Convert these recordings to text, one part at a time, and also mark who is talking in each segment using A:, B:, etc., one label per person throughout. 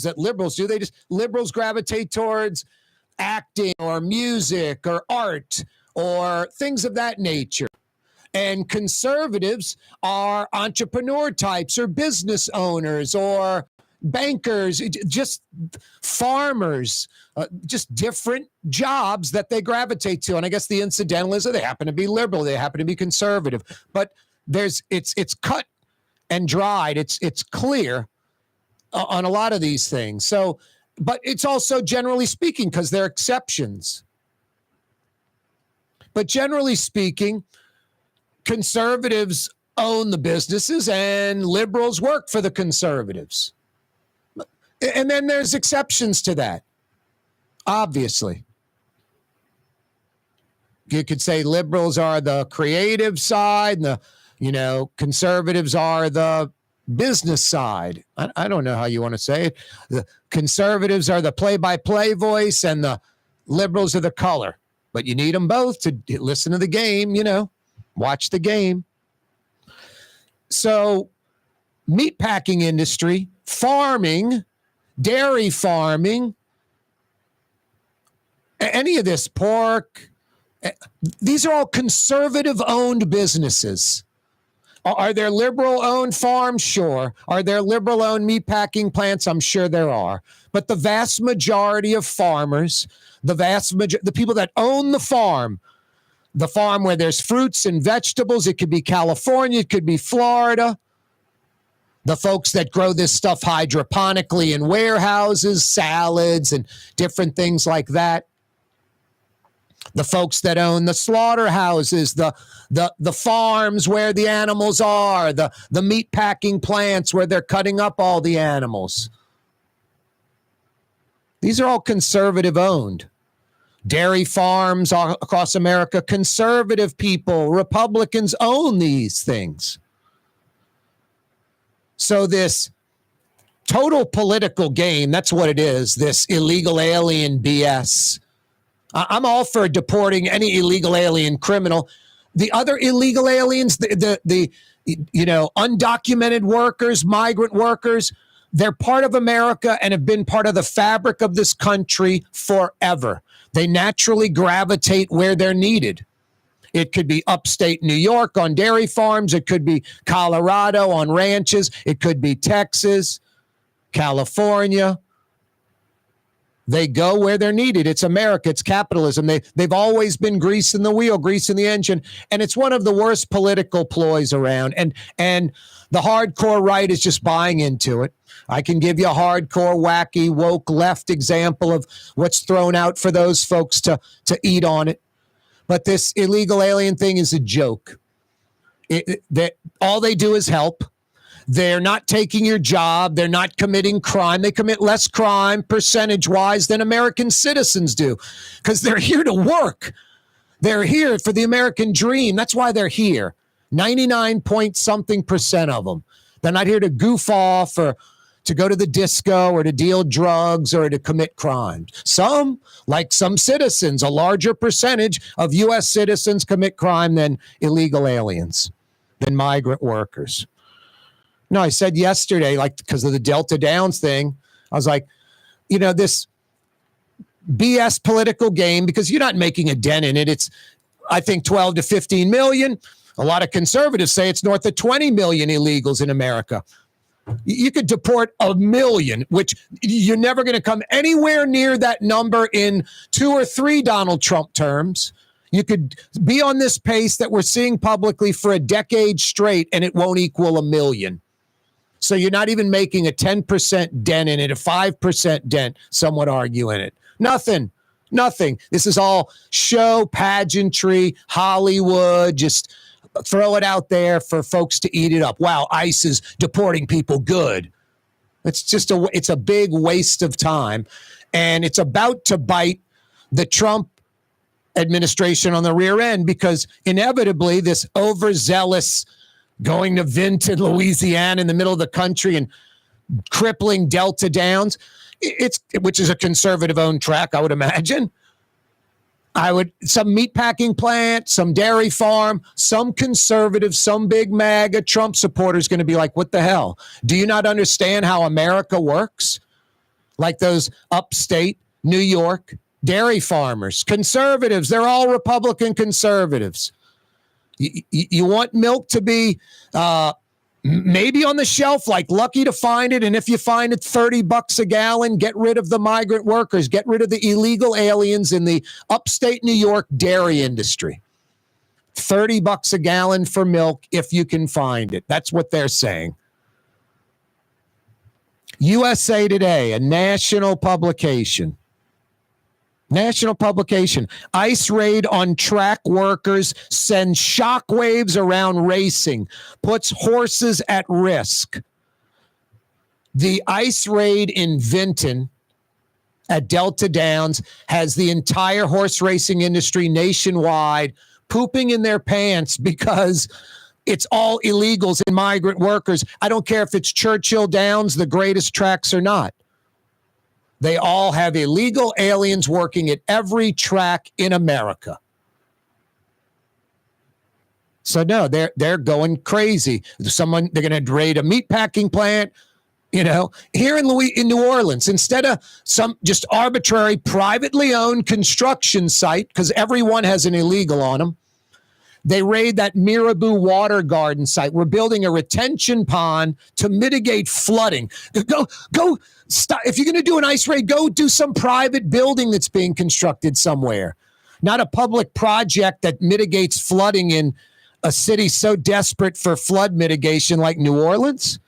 A: that liberals do. Liberals gravitate towards acting or music or art or things of that nature. And conservatives are entrepreneur types or business owners or bankers, just farmers, just different jobs that they gravitate to. And I guess the incidental is that they happen to be liberal, they happen to be conservative. But it's cut and dried. It's clear on a lot of these things. So, but it's also generally speaking, because they're exceptions. But generally speaking, conservatives own the businesses and liberals work for the conservatives. And then there's exceptions to that, obviously. You could say liberals are the creative side, and conservatives are the business side. I don't know how you want to say it. The conservatives are the play-by-play voice, and the liberals are the color. But you need them both to listen to the game, watch the game. So, meatpacking industry, farming, dairy farming, any of this, pork, these are all conservative-owned businesses. Are there liberal-owned farms? Sure. Are there liberal-owned meatpacking plants? I'm sure there are. But the vast majority of farmers, the people that own the farm where there's fruits and vegetables, it could be California, it could be Florida, the folks that grow this stuff hydroponically in warehouses, salads, and different things like that. The folks that own the slaughterhouses, the farms where the animals are, the meat packing plants where they're cutting up all the animals. These are all conservative owned. Dairy farms across America, conservative people, Republicans own these things. So this total political game, that's what it is, this illegal alien BS. I'm all for deporting any illegal alien criminal. The other illegal aliens, the undocumented workers, migrant workers, they're part of America and have been part of the fabric of this country forever. They naturally gravitate where they're needed. It could be upstate New York on dairy farms. It could be Colorado on ranches. It could be Texas, California. They go where they're needed. It's America. It's capitalism. They've always been greasing the wheel, greasing the engine. And it's one of the worst political ploys around. And the hardcore right is just buying into it. I can give you a hardcore, wacky, woke left example of what's thrown out for those folks to eat on it. But this illegal alien thing is a joke. All they do is help. They're not taking your job. They're not committing crime. They commit less crime percentage-wise than American citizens do because they're here to work. They're here for the American dream. That's why they're here. 99-point-something% of them. They're not here to goof off or to go to the disco or to deal drugs or to commit crimes. Some, like some citizens, a larger percentage of U.S. citizens commit crime than illegal aliens, than migrant workers. No, I said yesterday, because of the Delta Downs thing, I was like, this BS political game, because you're not making a dent in it. It's, I think, 12 to 15 million. A lot of conservatives say it's north of 20 million illegals in America. You could deport 1 million, which you're never going to come anywhere near that number in 2 or 3 Donald Trump terms. You could be on this pace that we're seeing publicly for a decade straight, and it won't equal 1 million. So you're not even making a 10% dent in it, a 5% dent, some would argue, in it. Nothing. This is all show, pageantry, Hollywood, just throw it out there for folks to eat it up. Wow, ICE is deporting people. Good. It's a big waste of time. And it's about to bite the Trump administration on the rear end because inevitably this overzealous going to Vinton, Louisiana, in the middle of the country and crippling Delta Downs, which is a conservative-owned track, I would imagine. Some meatpacking plant, some dairy farm, some conservative, some big MAGA Trump supporters going to be like, what the hell? Do you not understand how America works? like those upstate New York dairy farmers, conservatives. They're all Republican conservatives. You want milk to be maybe on the shelf, like lucky to find it. And if you find it $30 a gallon, get rid of the migrant workers, get rid of the illegal aliens in the upstate New York dairy industry. $30 a gallon for milk if you can find it. That's what they're saying. USA Today, a national publication. ICE raid on track workers sends shockwaves around racing, puts horses at risk. The ICE raid in Vinton at Delta Downs has the entire horse racing industry nationwide pooping in their pants because it's all illegals and migrant workers. I don't care if it's Churchill Downs, the greatest tracks or not. They all have illegal aliens working at every track in America. So no, they're going crazy. They're going to raid a meatpacking plant. Here in New Orleans, instead of some just arbitrary privately owned construction site, because everyone has an illegal on them, they raid that Mirabeau water garden site. We're building a retention pond to mitigate flooding. Go stop. If you're going to do an ICE raid, go do some private building that's being constructed somewhere, not a public project that mitigates flooding in a city so desperate for flood mitigation like New Orleans.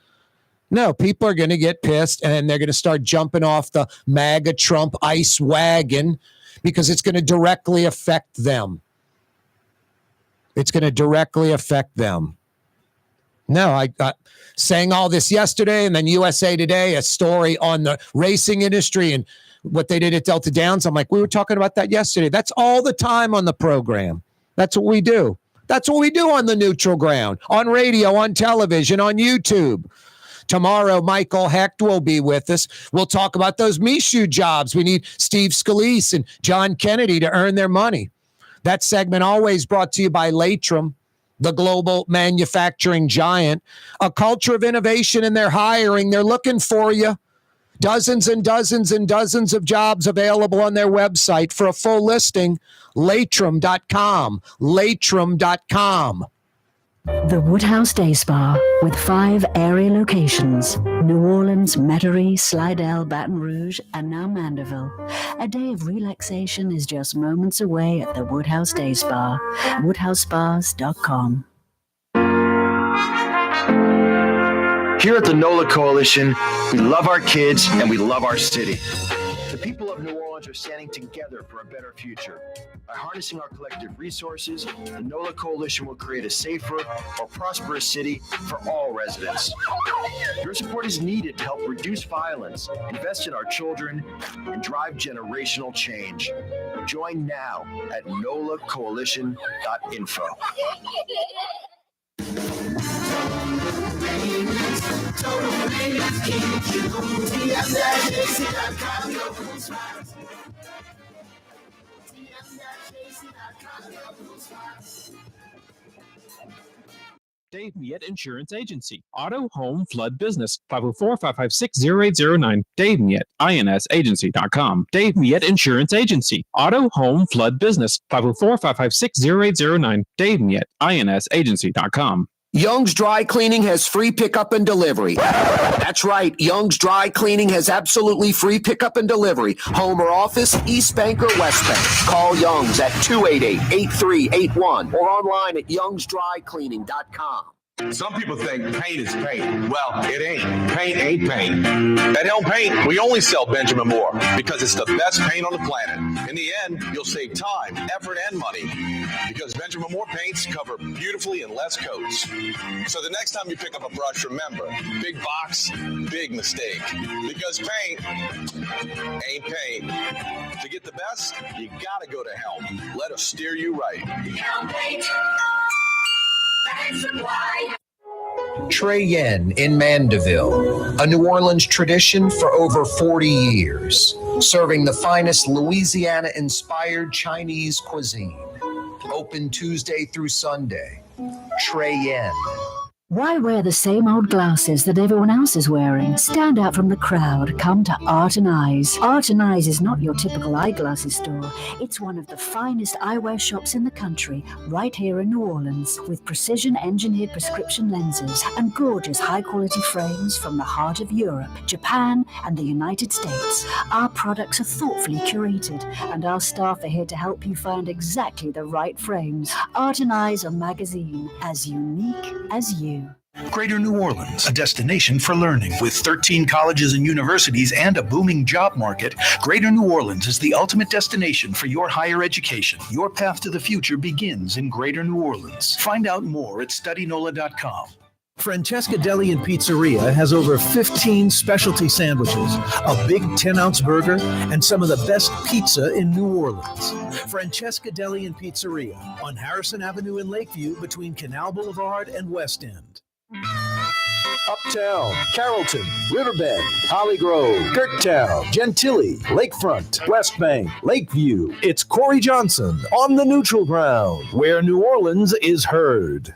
A: No, people are going to get pissed and they're going to start jumping off the MAGA Trump ICE wagon because it's going to directly affect them. It's going to directly affect them. No, I got saying all this yesterday, and then USA Today, a story on the racing industry and what they did at Delta Downs. I'm like, we were talking about that yesterday. That's all the time on the program. That's what we do. That's what we do on the neutral ground, on radio, on television, on YouTube. Tomorrow, Michael Hecht will be with us. We'll talk about those Mishu jobs. We need Steve Scalise and John Kennedy to earn their money. That segment always brought to you by Latrim, the global manufacturing giant. A culture of innovation in their hiring. They're looking for you. Dozens and dozens and dozens of jobs available on their website. For a full listing, Latrim.com. Latrim.com.
B: The Woodhouse Day Spa, with 5 area locations: New Orleans, Metairie, Slidell, Baton Rouge, and now Mandeville. A day of relaxation is just moments away at the Woodhouse Day Spa. WoodhouseSpas.com.
C: Here at the NOLA Coalition, we love our kids and we love our city. The people of New Orleans are standing together for a better future. By harnessing our collective resources, the NOLA Coalition will create a safer, more prosperous city for all residents. Your support is needed to help reduce violence, invest in our children, and drive generational change. Join now at nolacoalition.info.
D: Dave Miette Insurance Agency. Auto, home, flood, business. 504-556-0809. Dave Miette, INSagency.com. Dave Miette Insurance Agency. Auto, home, flood, business. 504-556-0809. Dave Miette, INSagency.com.
A: Young's Dry Cleaning has free pickup and delivery. That's right. Young's Dry Cleaning has absolutely free pickup and delivery. Home or office, East Bank or West Bank. Call Young's at 288-8381 or online at youngsdrycleaning.com.
E: Some people think paint is paint. Well, it ain't. Paint ain't paint. At Helm Paint, we only sell Benjamin Moore because it's the best paint on the planet. In the end, you'll save time, effort, and money because Benjamin Moore paints cover beautifully in less coats. So the next time you pick up a brush, remember, big box, big mistake. Because paint ain't paint. To get the best, you gotta go to Helm. Let us steer you right. Helm Paint.
A: Trey Yen in Mandeville, a New Orleans tradition for over 40 years, serving the finest Louisiana-inspired Chinese cuisine. Open Tuesday through Sunday. Trey Yen.
B: Why wear the same old glasses that everyone else is wearing? Stand out from the crowd. Come to Art and Eyes. Art and Eyes is not your typical eyeglasses store. It's one of the finest eyewear shops in the country, right here in New Orleans, with precision-engineered prescription lenses and gorgeous high-quality frames from the heart of Europe, Japan, and the United States. Our products are thoughtfully curated, and our staff are here to help you find exactly the right frames. Art and Eyes are magazine, as unique as you.
F: Greater New Orleans, a destination for learning. With 13 colleges and universities and a booming job market, Greater New Orleans is the ultimate destination for your higher education. Your path to the future begins in Greater New Orleans. Find out more at studynola.com. Francesca Deli and Pizzeria has over 15 specialty sandwiches, a big 10-ounce burger, and some of the best pizza in New Orleans. Francesca Deli and Pizzeria on Harrison Avenue in Lakeview between Canal Boulevard and West End.
G: Uptown, Carrollton, Riverbend, Holly Grove, Kirktown, Gentilly, Lakefront, West Bank, Lakeview. It's Corey Johnson on the neutral ground, where New Orleans is heard.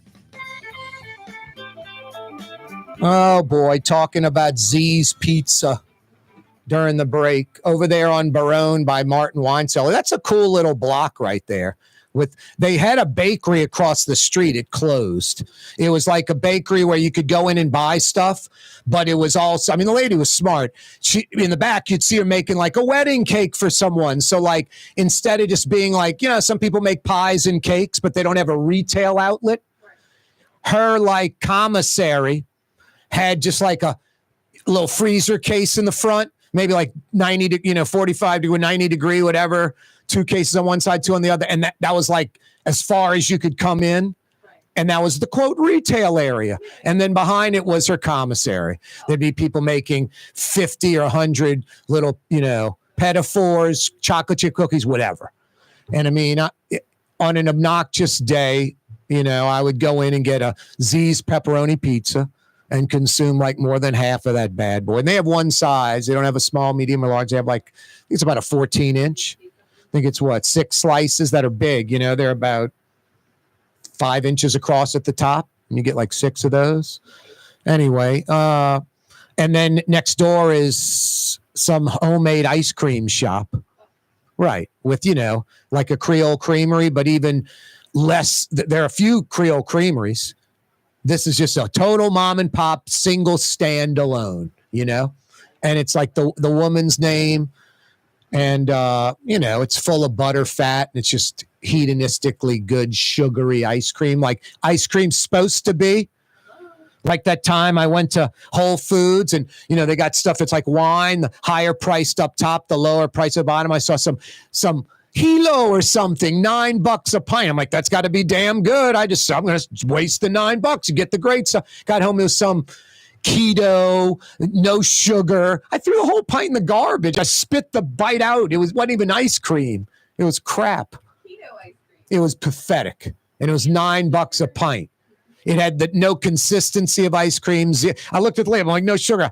A: Oh boy, talking about Z's Pizza during the break over there on Barone by Martin Wine Cellar. That's a cool little block right there. They had a bakery across the street. It closed. It was like a bakery where you could go in and buy stuff, but it was also, I mean, the lady was smart. She, in the back, you'd see her making like a wedding cake for someone. So like, instead of just being like, you know, some people make pies and cakes, but they don't have a retail outlet. Her like commissary had just like a little freezer case in the front, maybe like 45 to 90 degree, whatever. 2 cases on one side, 2 on the other. And that was like as far as you could come in. And that was the quote retail area. And then behind it was her commissary. There'd be people making 50 or 100 little, you know, pedophores, chocolate chip cookies, whatever. And I mean, on an obnoxious day, you know, I would go in and get a Z's pepperoni pizza and consume like more than half of that bad boy. And they have one size. They don't have a small, medium, or large. They have like, I think it's about a 14-inch. I think it's 6 slices that are big. You know, they're about 5 inches across at the top. And you get like 6 of those. Anyway, and then next door is some homemade ice cream shop. Right. With, you know, like a Creole creamery, but even less. There are a few Creole creameries. This is just a total mom and pop single standalone, you know, and it's like the woman's name. And, you know, it's full of butter fat. And it's just hedonistically good, sugary ice cream, like ice cream's supposed to be. Like that time I went to Whole Foods and, you know, they got stuff that's like wine, the higher priced up top, the lower price at the bottom. I saw some Hilo or something, $9 a pint. I'm like, that's got to be damn good. I'm going to waste the $9 and get the great stuff. Got home with some keto, no sugar. I threw the whole pint in the garbage. I spit the bite out. It wasn't even ice cream. It was crap. Keto ice cream. It was pathetic. And it was $9 a pint. It had no consistency of ice creams. I looked at the label. I'm like, no sugar.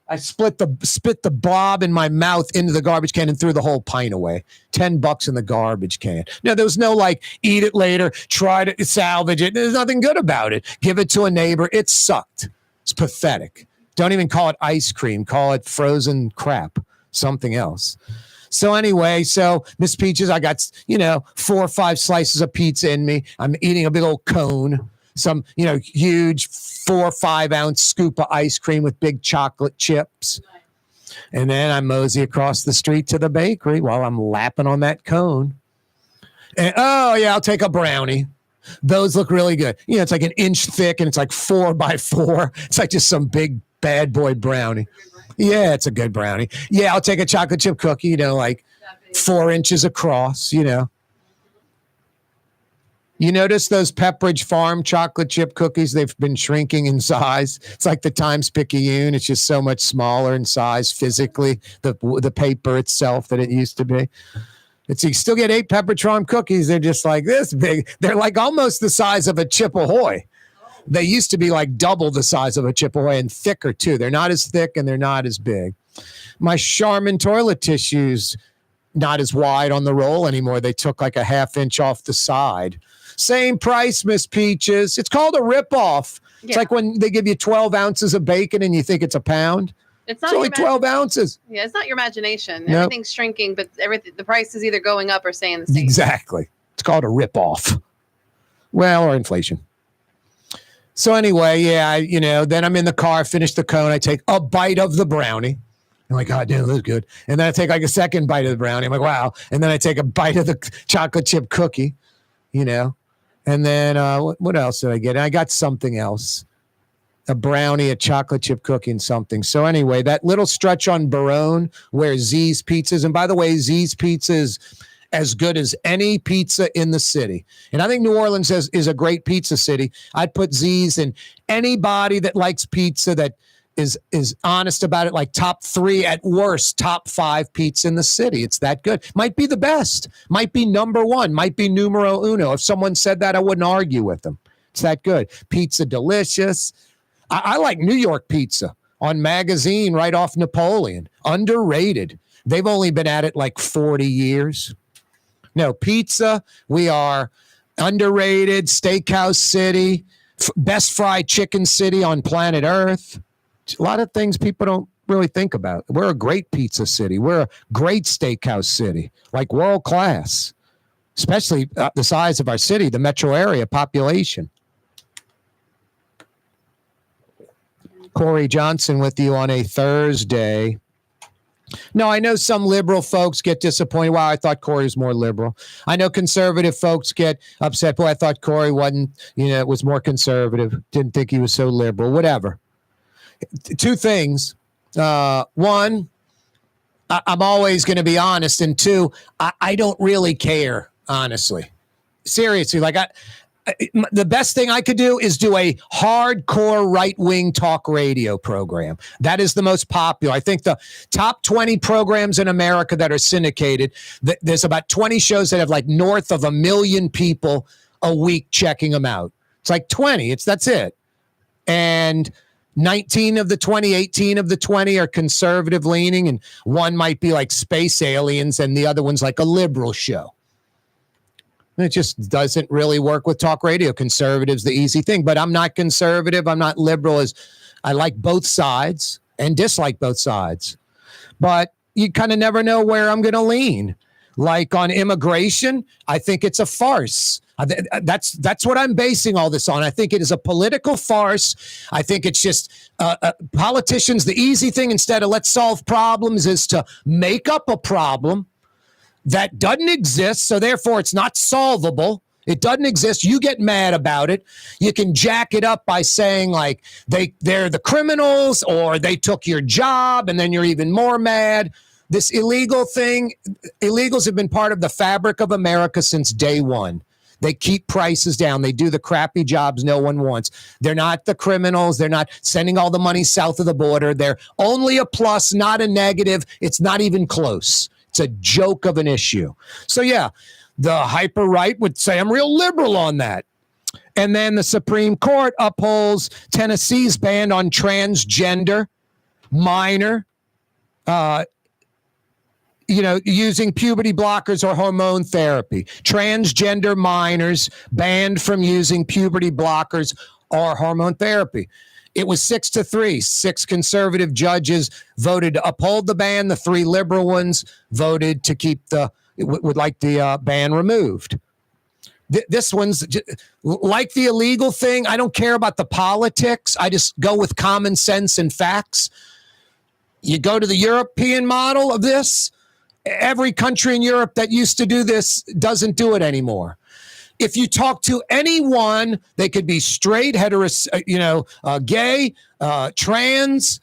A: I spit the blob in my mouth into the garbage can and threw the whole pint away. $10 in the garbage can. No, there was no like, eat it later, try to salvage it. There's nothing good about it. Give it to a neighbor. It sucked. It's pathetic. Don't even call it ice cream. Call it frozen crap. Something else. So anyway, Miss Peaches, I got, 4 or 5 slices of pizza in me. I'm eating a big old cone. Some, huge 4 or 5 ounce scoop of ice cream with big chocolate chips. And then I mosey across the street to the bakery while I'm lapping on that cone. And, I'll take a brownie. Those look really good. It's like 1 inch thick and it's like 4 by 4. It's like just some big bad boy brownie. Yeah, it's a good brownie. Yeah, I'll take a chocolate chip cookie, like 4 inches across, You notice those Pepperidge Farm chocolate chip cookies? They've been shrinking in size. It's like the Times Picayune. It's just so much smaller in size physically, the paper itself that it used to be. You still get 8 Pepperidge Farm cookies. They're just like this big. They're like almost the size of a Chip Ahoy. They used to be like double the size of a Chip Ahoy and thicker too. They're not as thick and they're not as big. My Charmin toilet tissues, not as wide on the roll anymore. They took like a 1/2 inch off the side. Same price, Miss Peaches. It's called a ripoff. It's like when they give you 12 ounces of bacon and you think it's a pound.
H: It's not
A: only 12 ounces.
H: Yeah, it's not your imagination.
A: Nope.
H: Everything's shrinking, but the price is either going up or staying the same.
A: Exactly. It's called a ripoff. Well, or inflation. So anyway, yeah, then I'm in the car, finish the cone. I take a bite of the brownie. I'm like, God damn, this is good. And then I take like a second bite of the brownie. I'm like, wow. And then I take a bite of the chocolate chip cookie, And then what else did I get? I got something else. A brownie, a chocolate chip cookie, and something. So anyway, that little stretch on Barone where Z's Pizzas, and by the way, Z's Pizza is as good as any pizza in the city. And I think New Orleans is a great pizza city. I'd put Z's in anybody that likes pizza that is honest about it, like top 3 at worst, top 5 pizza in the city. It's that good. Might be the best. Might be number 1. Might be numero uno. If someone said that, I wouldn't argue with them. It's that good. Pizza delicious. I like New York pizza on Magazine right off Napoleon. Underrated. They've only been at it like 40 years. No, pizza, we are underrated. Steakhouse city, best fried chicken city on planet Earth. A lot of things people don't really think about. We're a great pizza city. We're a great steakhouse city, like world class, especially the size of our city, the metro area population. Corey Johnson with you on a Thursday. No, I know some liberal folks get disappointed. Wow, I thought Corey was more liberal. I know conservative folks get upset. Boy, I thought Corey wasn't, was more conservative. Didn't think he was so liberal. Whatever. 2 things. One, I'm always going to be honest. And 2, I don't really care, honestly. Seriously, the best thing I could do is do a hardcore right-wing talk radio program. That is the most popular. I think the top 20 programs in America that are syndicated, there's about 20 shows that have like north of 1 million people a week checking them out. It's like 20. That's it. And 19 of the 20, 18 of the 20 are conservative leaning, and one might be like space aliens, and the other one's like a liberal show. It just doesn't really work with talk radio. Conservative's the easy thing, but I'm not conservative. I'm not liberal. I like both sides and dislike both sides, but you kind of never know where I'm going to lean. Like on immigration, I think it's a farce. That's what I'm basing all this on. I think it is a political farce. I think it's just politicians. The easy thing, instead of let's solve problems, is to make up a problem that doesn't exist, so therefore it's not solvable. It doesn't exist. You get mad about it. You can jack it up by saying like they're the criminals or they took your job, and then you're even more mad. This illegal thing, illegals have been part of the fabric of America since day one. They keep prices down. They do the crappy jobs no one wants. They're not the criminals. They're not sending all the money south of the border. They're only a plus, not a negative. It's not even close. It's a joke of an issue. So, yeah, the hyper right would say I'm real liberal on that. And then the Supreme Court upholds Tennessee's ban on transgender minor, using puberty blockers or hormone therapy. Transgender minors banned from using puberty blockers or hormone therapy. It was 6-3. 6 conservative judges voted to uphold the ban. The 3 liberal ones voted to keep would like the ban removed. This one's like the illegal thing. I don't care about the politics. I just go with common sense and facts. You go to the European model of this. Every country in Europe that used to do this doesn't do it anymore. If you talk to anyone, they could be straight, gay, trans,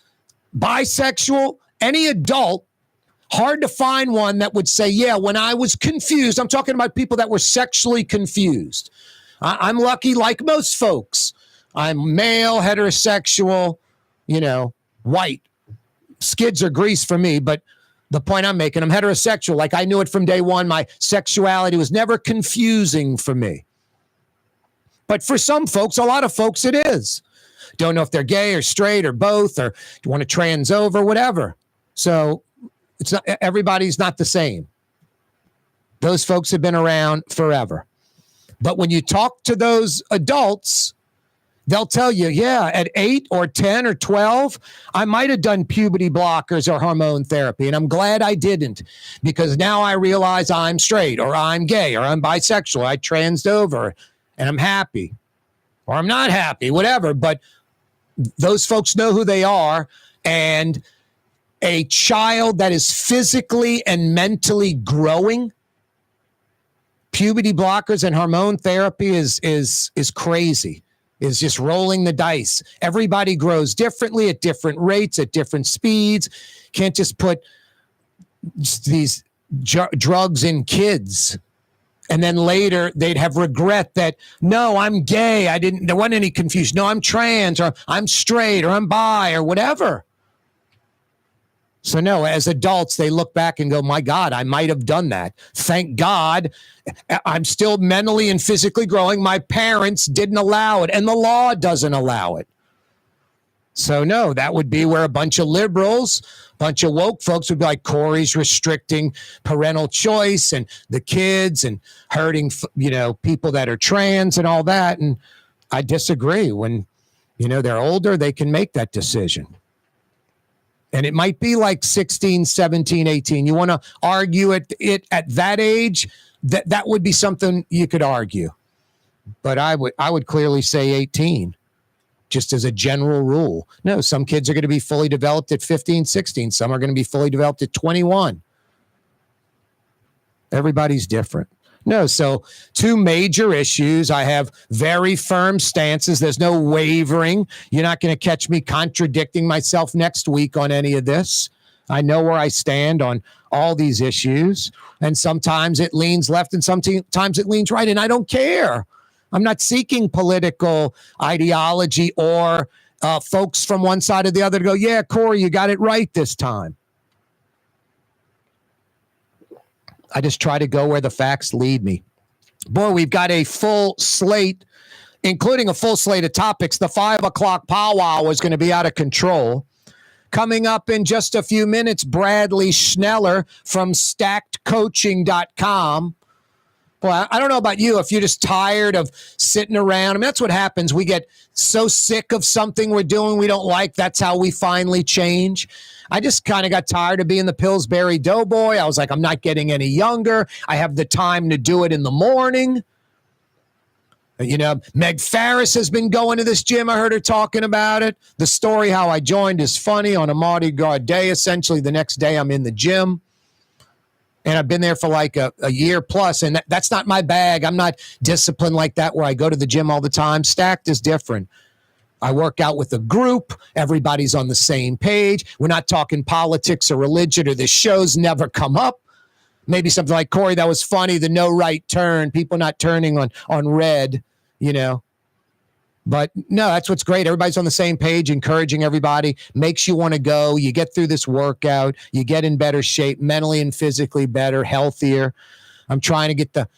A: bisexual, any adult, hard to find one that would say, yeah, when I was confused, I'm talking about people that were sexually confused. I'm lucky, like most folks. I'm male, heterosexual, white. Skids are grease for me, but the point I'm making, I'm heterosexual. Like I knew it from day one. My sexuality was never confusing for me. But for some folks, a lot of folks, it is. Don't know if they're gay or straight or both, or want to trans over, whatever. So it's not, everybody's not the same. Those folks have been around forever. But when you talk to those adults, they'll tell you, yeah, at 8 or 10 or 12, I might have done puberty blockers or hormone therapy. And I'm glad I didn't, because now I realize I'm straight or I'm gay or I'm bisexual. I transed over and I'm happy or I'm not happy, whatever. But those folks know who they are. And a child that is physically and mentally growing, puberty blockers and hormone therapy is crazy. Is just rolling the dice. Everybody grows differently at different rates, at different speeds. Can't just put these drugs in kids. And then later they'd have regret that, no, I'm gay. There wasn't any confusion. No, I'm trans, or I'm straight, or I'm bi, or whatever. So no, as adults, they look back and go, my God, I might have done that. Thank God I'm still mentally and physically growing. My parents didn't allow it, and the law doesn't allow it. So no, that would be where a bunch of liberals, bunch of woke folks would be like, Corey's restricting parental choice and the kids and hurting, people that are trans and all that. And I disagree. When, they're older, they can make that decision. And it might be like 16, 17, 18. You want to argue it at that age, that would be something you could argue. But I would clearly say 18, just as a general rule. No, some kids are going to be fully developed at 15, 16. Some are going to be fully developed at 21. Everybody's different. No, so two major issues. I have very firm stances. There's no wavering. You're not going to catch me contradicting myself next week on any of this. I know where I stand on all these issues. And sometimes it leans left and sometimes it leans right. And I don't care. I'm not seeking political ideology or folks from one side or the other to go, yeah, Corey, you got it right this time. I just try to go where the facts lead me. Boy, we've got a full slate, including a full slate of topics. The 5 o'clock powwow is going to be out of control. Coming up in just a few minutes, Bradley Schneller from stackedcoaching.com. Well, I don't know about you, if you're just tired of sitting around. I mean, that's what happens. We get so sick of something we're doing we don't like. That's how we finally change. I just kind of got tired of being the Pillsbury Doughboy. I was like, I'm not getting any younger. I have the time to do it in the morning. Meg Farris has been going to this gym. I heard her talking about it. The story how I joined is funny. On a Mardi Gras day, essentially the next day I'm in the gym. And I've been there for like a year plus, and that's not my bag. I'm not disciplined like that where I go to the gym all the time. Stacked is different. I work out with a group. Everybody's on the same page. We're not talking politics or religion, or the shows never come up. Maybe something like, Corey, that was funny, the no right turn, people not turning on red, But no, that's what's great. Everybody's on the same page, encouraging everybody, makes you want to go. You get through this workout, you get in better shape, mentally and physically better, healthier. I'm trying to get the,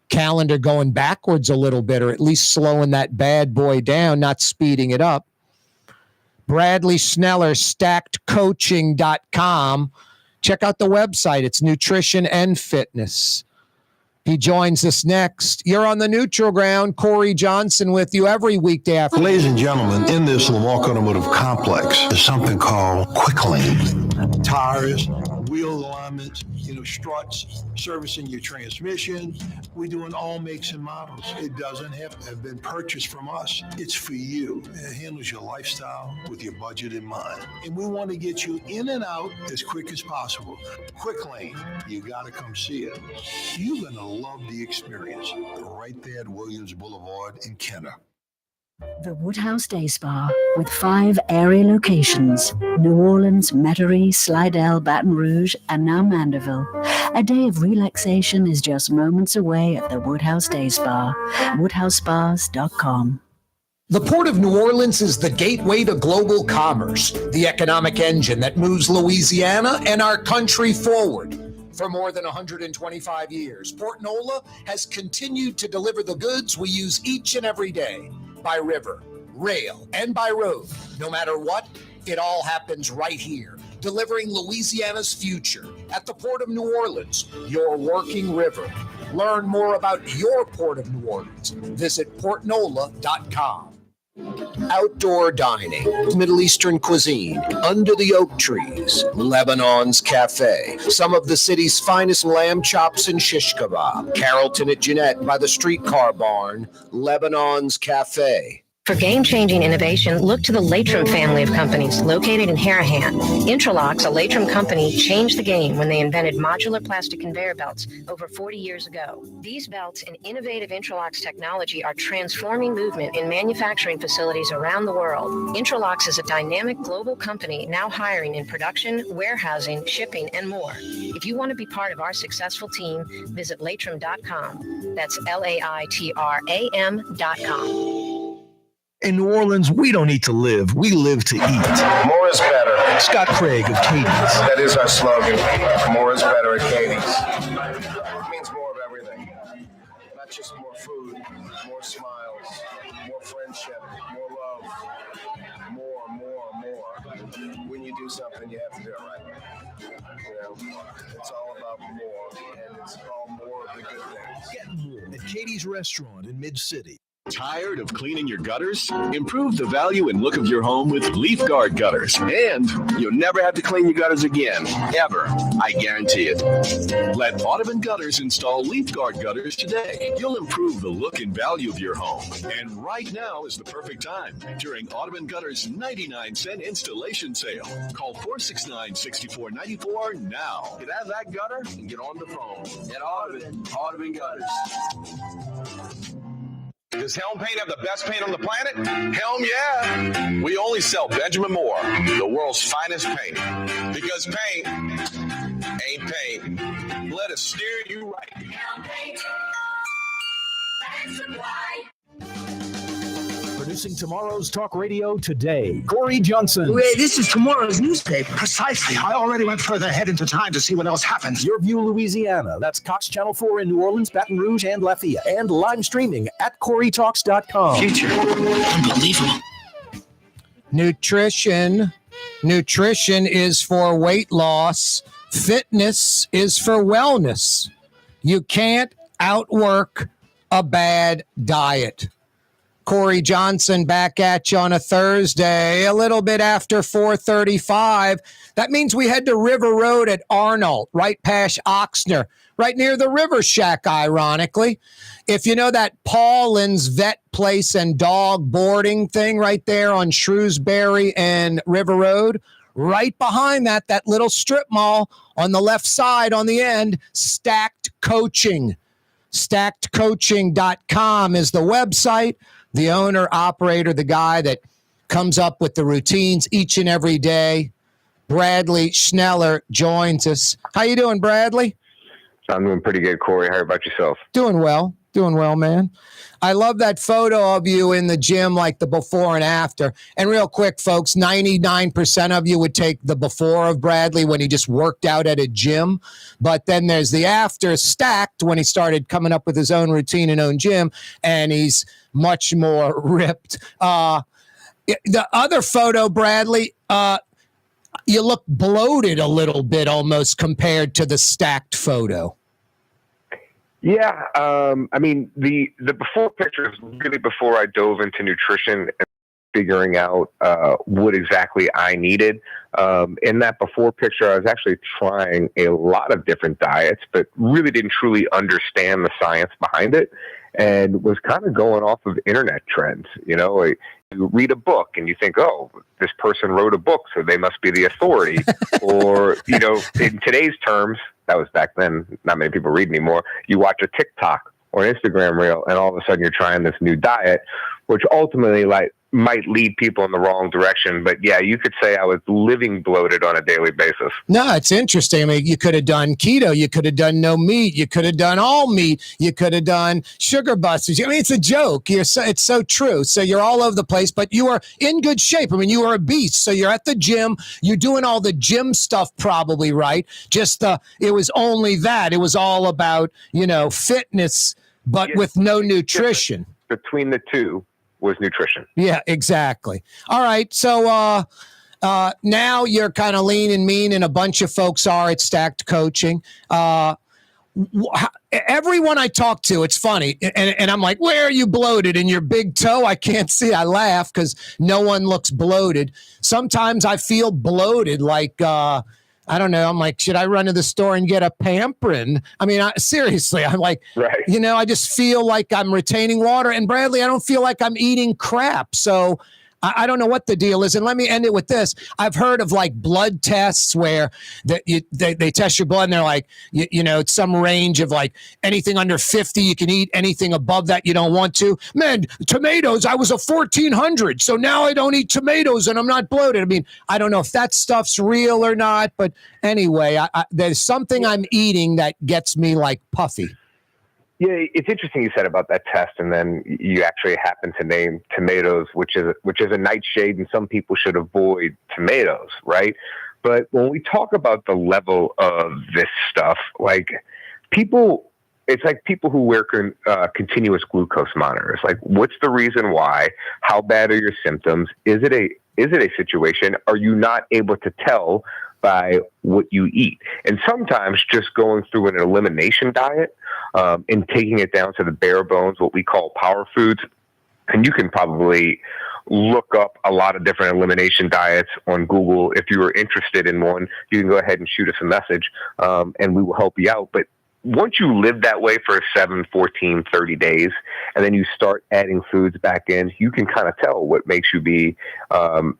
A: calendar going backwards a little bit, or at least slowing that bad boy down, not speeding it up. Bradley Schneller, stackedcoaching.com. Check out the website. It's nutrition and fitness. He joins us next. You're on the neutral ground. Corey Johnson with you every weekday afternoon.
I: Ladies and gentlemen, in this Lamar Automotive Complex, there's something called Quick Lane. Tires, wheel alignments, struts, servicing your transmission. We're doing all makes and models. It doesn't have to have been purchased from us. It's for you. It handles your lifestyle with your budget in mind. And we want to get you in and out as quick as possible. Quick Lane, you got to come see it. You're going to love the experience. Right there at Williams Boulevard in Kenner.
B: The Woodhouse Day Spa, with 5 area locations: New Orleans, Metairie, Slidell, Baton Rouge, and now Mandeville. A day of relaxation is just moments away at the Woodhouse Day Spa. WoodhouseSpas.com.
A: The Port of New Orleans is the gateway to global commerce, the economic engine that moves Louisiana and our country forward. For more than 125 years, Port Nola has continued to deliver the goods we use each and every day, by river, rail, and by road. No matter what, it all happens right here, delivering Louisiana's future at the Port of New Orleans, your working river. Learn more about your Port of New Orleans. Visit portnola.com. Outdoor dining, Middle Eastern cuisine, under the oak trees, Lebanon's Cafe, some of the city's finest lamb chops and shish kebab, Carrollton at Jeanette by the streetcar barn, Lebanon's Cafe.
J: For game-changing innovation, look to the Latrim family of companies located in Harahan. Intralocks, a Latrim company, changed the game when they invented modular plastic conveyor belts over 40 years ago. These belts and innovative Intralocks technology are transforming movement in manufacturing facilities around the world. Intralocks is a dynamic global company now hiring in production, warehousing, shipping, and more. If you want to be part of our successful team, visit latrim.com. That's LAITRAM.com.
F: In New Orleans, we don't eat to live. We live to eat.
I: More is better.
F: Scott Craig of Katie's.
I: That is our slogan. More is better at Katie's. It means more of everything. Not just more food, more smiles, more friendship, more love. More. When you do something, you have to do it right. It's all about more, and it's all more of the good things.
F: Get more at Katie's Restaurant in Mid-City.
K: Tired of cleaning your gutters? Improve the value and look of your home with Leaf Guard gutters. And you'll never have to clean your gutters again, ever. I guarantee it. Let Audubon Gutters install Leaf Guard gutters today. You'll improve the look and value of your home. And right now is the perfect time during Audubon Gutters' 99-cent installation sale. Call 469-6494 now.
C: Get out of that gutter and get on the phone. At Audubon Gutters.
E: Does Helm Paint have the best paint on the planet? Helm, yeah. We only sell Benjamin Moore, the world's finest paint. Because paint ain't paint. Let us steer you right. Helm Paint.
F: Producing tomorrow's talk radio today, Corey Johnson.
L: This is tomorrow's newspaper. Precisely. I already went further ahead into time to see what else happens.
F: Your View, Louisiana. That's Cox Channel 4 in New Orleans, Baton Rouge, and Lafayette. And live streaming at CoreyTalks.com.
L: Future. Unbelievable.
A: Nutrition is for weight loss. Fitness is for wellness. You can't outwork a bad diet. Corey Johnson back at you on a Thursday, a little bit after 4:35. That means we head to River Road at Arnold, right past Oxnard, right near the River Shack, ironically. If you know that Paulin's vet place and dog boarding thing right there on Shrewsbury and River Road, right behind that little strip mall on the left side on the end, Stacked Coaching. StackedCoaching.com is the website. The owner, operator, the guy that comes up with the routines each and every day, Bradley Schneller, joins us. How you doing, Bradley?
M: I'm doing pretty good, Corey. How about yourself?
A: Doing well, man. I love that photo of you in the gym, like the before and after. And real quick, folks, 99% of you would take the before of Bradley when he just worked out at a gym. But then there's the after, Stacked, when he started coming up with his own routine and own gym, and he's much more ripped. The other photo, Bradley, you look bloated a little bit almost compared to the Stacked photo.
M: Yeah, I mean, the before picture is really before I dove into nutrition and figuring out what exactly I needed. In that before picture, I was actually trying a lot of different diets, but really didn't truly understand the science behind it, and was kind of going off of internet trends. You know, you read a book and you think, oh, this person wrote a book, so they must be the authority. Or, you know, in today's terms, that was back then, not many people read anymore. You watch a TikTok or an Instagram reel, and all of a sudden you're trying this new diet, which ultimately might lead people in the wrong direction. But yeah, you could say I was living bloated on a daily basis.
A: No, it's interesting. I mean, you could have done keto. You could have done no meat. You could have done all meat. You could have done sugar busters. I mean, it's a joke. It's so true. So you're all over the place, but you are in good shape. I mean, you are a beast. So you're at the gym. You're doing all the gym stuff probably right. Just it was only that. It was all about, fitness, but with no nutrition.
M: Between the two was nutrition.
A: Yeah, exactly. All right. So now you're kind of lean and mean, and a bunch of folks are at Stacked Coaching. everyone I talk to, it's funny. And I'm like, where are you bloated? In your big toe? I can't see. I laugh because no one looks bloated. Sometimes I feel bloated, like, I don't know. I'm like, should I run to the store and get a Pamprin? I mean, seriously, I'm like,
M: right.
A: I just feel like I'm retaining water. And Bradley, I don't feel like I'm eating crap. So I don't know what the deal is. And let me end it with this. I've heard of like blood tests where they test your blood and they're like, it's some range of like anything under 50 you can eat, anything above that you don't want to. Man, tomatoes, I was a 1400, so now I don't eat tomatoes and I'm not bloated. I mean, I don't know if that stuff's real or not, but anyway, there's something I'm eating that gets me like puffy.
M: Yeah, it's interesting you said about that test, and then you actually happen to name tomatoes, which is a nightshade, and some people should avoid tomatoes, right? But when we talk about the level of this stuff, like it's like people who wear continuous glucose monitors. Like, what's the reason why? How bad are your symptoms? Is it a situation? Are you not able to tell by what you eat? And sometimes just going through an elimination diet and taking it down to the bare bones, what we call power foods. And you can probably look up a lot of different elimination diets on Google. If you are interested in one, you can go ahead and shoot us a message and we will help you out. But once you live that way for 7, 14, 30 days, and then you start adding foods back in, you can kind of tell what makes you be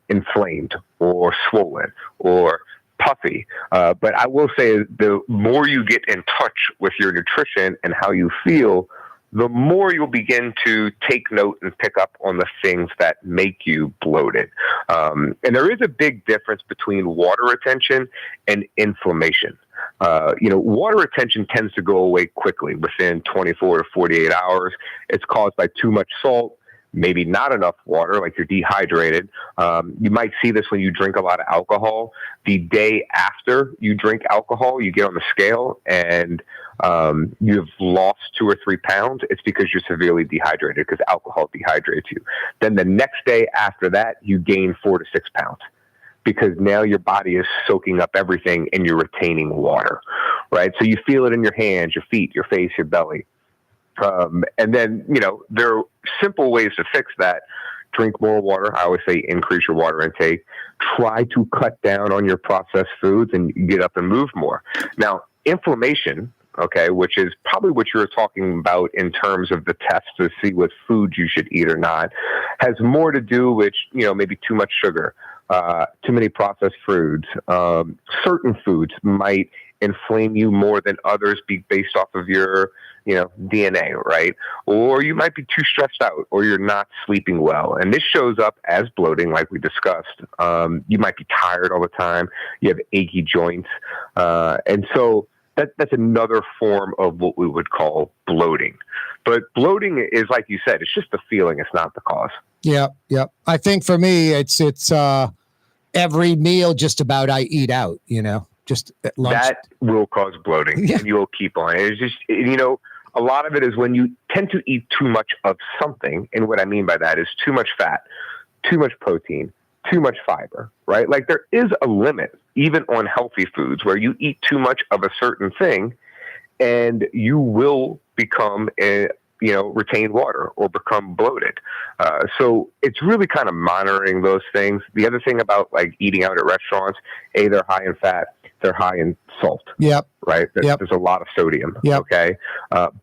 M: inflamed or swollen or puffy. But I will say the more you get in touch with your nutrition and how you feel, the more you'll begin to take note and pick up on the things that make you bloated. And there is a big difference between water retention and inflammation. Water retention tends to go away quickly within 24 to 48 hours. It's caused by too much salt, maybe not enough water, like you're dehydrated. You might see this when you drink a lot of alcohol. The day after you drink alcohol, you get on the scale and you've lost 2 or 3 pounds. It's because you're severely dehydrated, because alcohol dehydrates you. Then the next day after that, you gain 4 to 6 pounds, because now your body is soaking up everything and you're retaining water, right? So you feel it in your hands, your feet, your face, your belly. And then, there are simple ways to fix that. Drink more water. I always say increase your water intake. Try to cut down on your processed foods and get up and move more. Now, inflammation, okay, which is probably what you're talking about in terms of the test to see what foods you should eat or not, has more to do with, maybe too much sugar, too many processed foods. Certain foods might inflame you more than others based off of your DNA, right? Or you might be too stressed out, or you're not sleeping well. And this shows up as bloating, like we discussed. You might be tired all the time. You have achy joints. And so that's another form of what we would call bloating. But bloating is, like you said, it's just the feeling. It's not the cause.
A: Yeah. I think for me, it's every meal just about I eat out, just at lunch.
M: That will cause bloating, and you'll keep on. It's just, a lot of it is when you tend to eat too much of something. And what I mean by that is too much fat, too much protein, too much fiber, right? Like, there is a limit, even on healthy foods, where you eat too much of a certain thing and you will become retain water or become bloated. So it's really kind of monitoring those things. The other thing about like eating out at restaurants, they're high in fat, they're high in salt.
A: Yep.
M: Right. There's a lot of sodium.
A: Yep.
M: Okay.